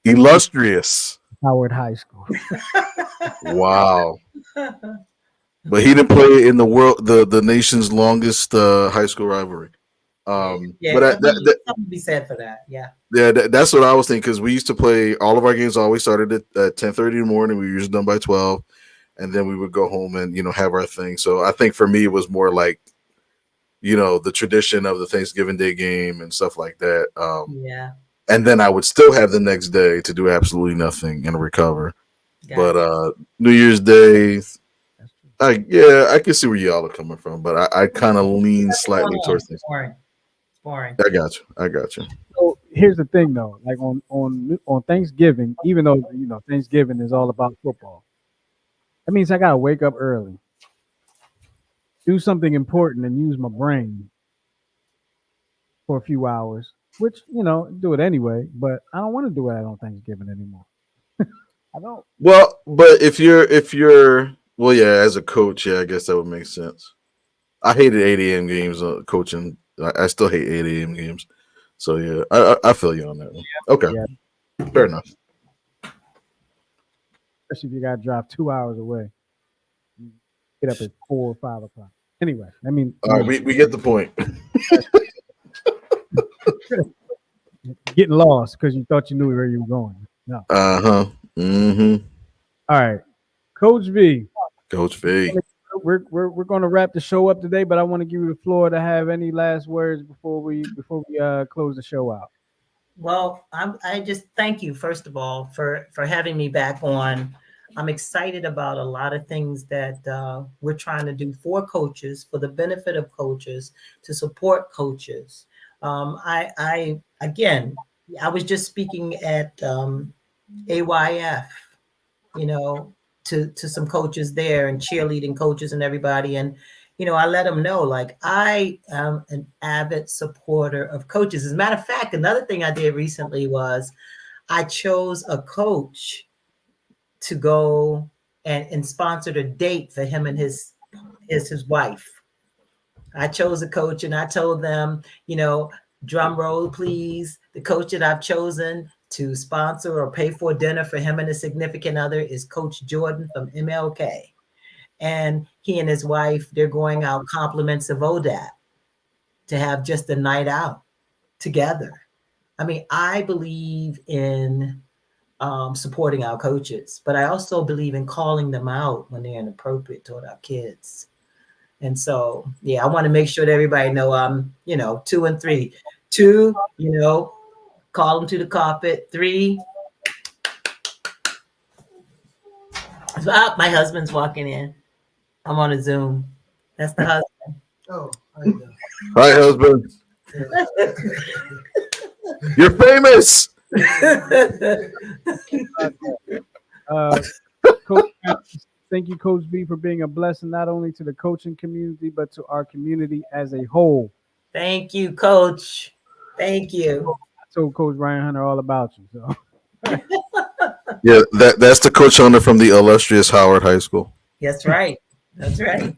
Speaker 2: illustrious
Speaker 1: Howard High School.
Speaker 2: Wow. But he didn't play in the nation's longest high school rivalry.
Speaker 3: Something to be said for that. Yeah.
Speaker 2: Yeah, that's what I was thinking, because we used to play, all of our games always started at 10:30 in the morning. We were usually done by 12, and then we would go home and have our thing. So I think for me it was more like the tradition of the Thanksgiving Day game and stuff like that.
Speaker 3: Yeah.
Speaker 2: And then I would still have the next day to do absolutely nothing and recover. But New Year's Day, I can see where y'all are coming from, but I kind of lean slightly towards things.
Speaker 3: Boring.
Speaker 2: I got you.
Speaker 1: So here's the thing, though. Like on Thanksgiving, even though Thanksgiving is all about football, that means I gotta wake up early, do something important, and use my brain for a few hours. Which do it anyway, but I don't want to do it on Thanksgiving anymore. I don't.
Speaker 2: Well, but if you're as a coach, I guess that would make sense. I hated 8 a.m. games coaching. I still hate 8 a.m. games. So yeah, I feel you on that one. Okay, fair enough.
Speaker 1: Especially if you got to drive 2 hours away. Get up at 4 or 5 o'clock. Anyway, I mean,
Speaker 2: all right, we get the point.
Speaker 1: Getting lost because you thought you knew where you were going. No.
Speaker 2: Mm-hmm.
Speaker 1: All right, Coach V.
Speaker 2: Coach V.
Speaker 1: We're going to wrap the show up today, but I want to give you the floor to have any last words before we close the show out.
Speaker 3: Well, I just thank you, first of all, for having me back on. I'm excited about a lot of things that we're trying to do for coaches, for the benefit of coaches, to support coaches. I was just speaking at AYF, to some coaches there and cheerleading coaches and everybody. And, I let them know, like, I am an avid supporter of coaches. As a matter of fact, another thing I did recently was I chose a coach to go and sponsored a date for him and his wife. I chose a coach and I told them, drum roll, please. The coach that I've chosen to sponsor or pay for dinner for him and his significant other is Coach Jordan from MLK. And he and his wife, they're going out compliments of ODAP to have just a night out together. I mean, I believe in supporting our coaches, but I also believe in calling them out when they're inappropriate toward our kids. And so, yeah, I want to make sure that everybody know I'm, 2 and 3. 2, call them to the carpet. 3, my husband's walking in. I'm on a Zoom. That's the husband.
Speaker 4: Oh,
Speaker 2: Hi, husband. You're famous.
Speaker 1: Coach, thank you, Coach B, for being a blessing not only to the coaching community but to our community as a whole.
Speaker 3: Thank you, Coach. Thank you.
Speaker 1: I told Coach Ryan Hunter all about you. So.
Speaker 2: Yeah, that's the Coach Hunter from the illustrious Howard High School.
Speaker 3: That's right. That's right.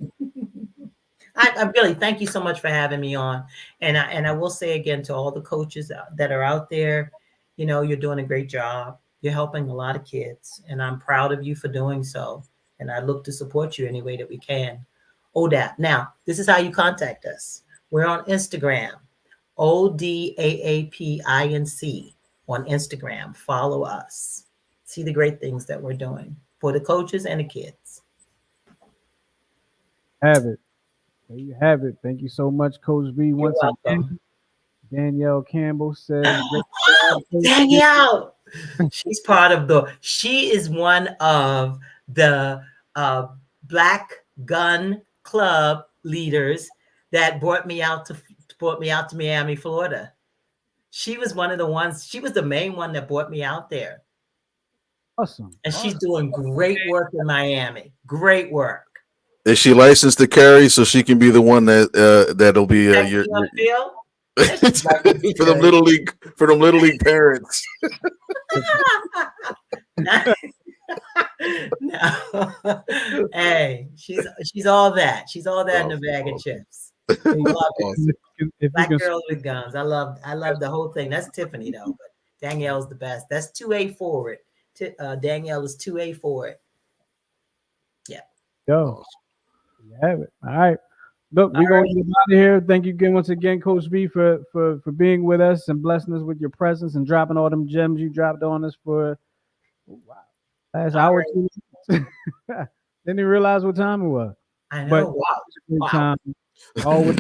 Speaker 3: I really thank you so much for having me on. And I will say again to all the coaches that are out there, you're doing a great job. You're helping a lot of kids, and I'm proud of you for doing so. And I look to support you any way that we can. ODAP. Now, this is how you contact us. We're on Instagram, ODAAPINC on Instagram. Follow us. See the great things that we're doing for the coaches and the kids.
Speaker 1: Have it. There you have it. Thank you so much, Coach B. Once again, Danielle Campbell says,
Speaker 3: Danielle, she is one of the Black Gun Club leaders that brought me out to Miami, Florida. She was one of the ones. She was the main one that brought me out there.
Speaker 1: Awesome.
Speaker 3: And she's doing great work in Miami. Great work.
Speaker 2: Is she licensed to carry so she can be the one that'll be your for them little league parents?
Speaker 3: No. Hey, she's all that. She's all that in a bag of chips. Black girls with guns. I love the whole thing. That's Tiffany though, but Danielle's the best. That's 2A forward. Danielle is 2A forward. Yeah.
Speaker 1: Go. You have it. All right. Look, we're going to get out of here. Thank you again, once again, Coach B, for being with us and blessing us with your presence and dropping all them gems you dropped on us for last hour. Didn't even realize what time it was.
Speaker 3: I know.
Speaker 1: But
Speaker 3: wow.
Speaker 1: Time. Always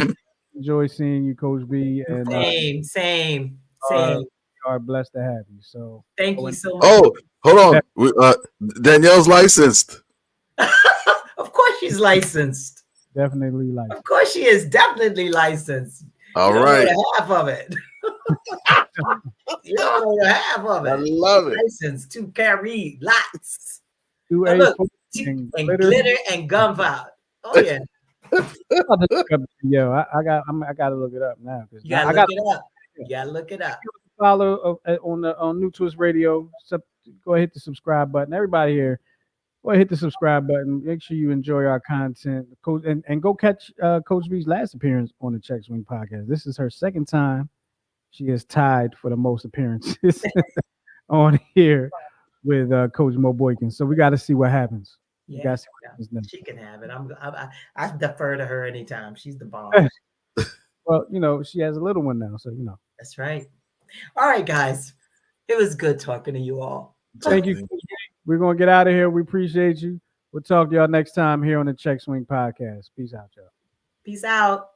Speaker 1: enjoy seeing you, Coach B. And
Speaker 3: same.
Speaker 1: We are blessed to have you. So
Speaker 3: thank you so much.
Speaker 2: Oh, hold on. Danielle's licensed.
Speaker 3: Of course she's licensed.
Speaker 1: Definitely licensed.
Speaker 3: Of course she is definitely licensed.
Speaker 2: All right.
Speaker 3: Half of it. You don't know the half of it.
Speaker 2: I love it.
Speaker 3: License to carry lots.
Speaker 1: And
Speaker 3: glitter and gunpowder. Oh yeah.
Speaker 1: Yo, I got to look it up now.
Speaker 3: You gotta look it up.
Speaker 1: Follow on New Twist Radio. Go ahead, hit the subscribe button. Everybody here, go ahead, hit the subscribe button. Make sure you enjoy our content, Coach, and go catch Coach B's last appearance on the Check Swing podcast. This is her second time. She is tied for the most appearances on here with Coach Mo Boykin. So we got to see what happens.
Speaker 3: Yeah, she can have it. I defer to her anytime. She's the bomb.
Speaker 1: Well, she has a little one now, so
Speaker 3: That's right. All right, guys. It was good talking to you all.
Speaker 1: Thank you. We're gonna get out of here. We appreciate you. We'll talk to y'all next time here on the Check Swing podcast. Peace out, y'all.
Speaker 3: Peace out.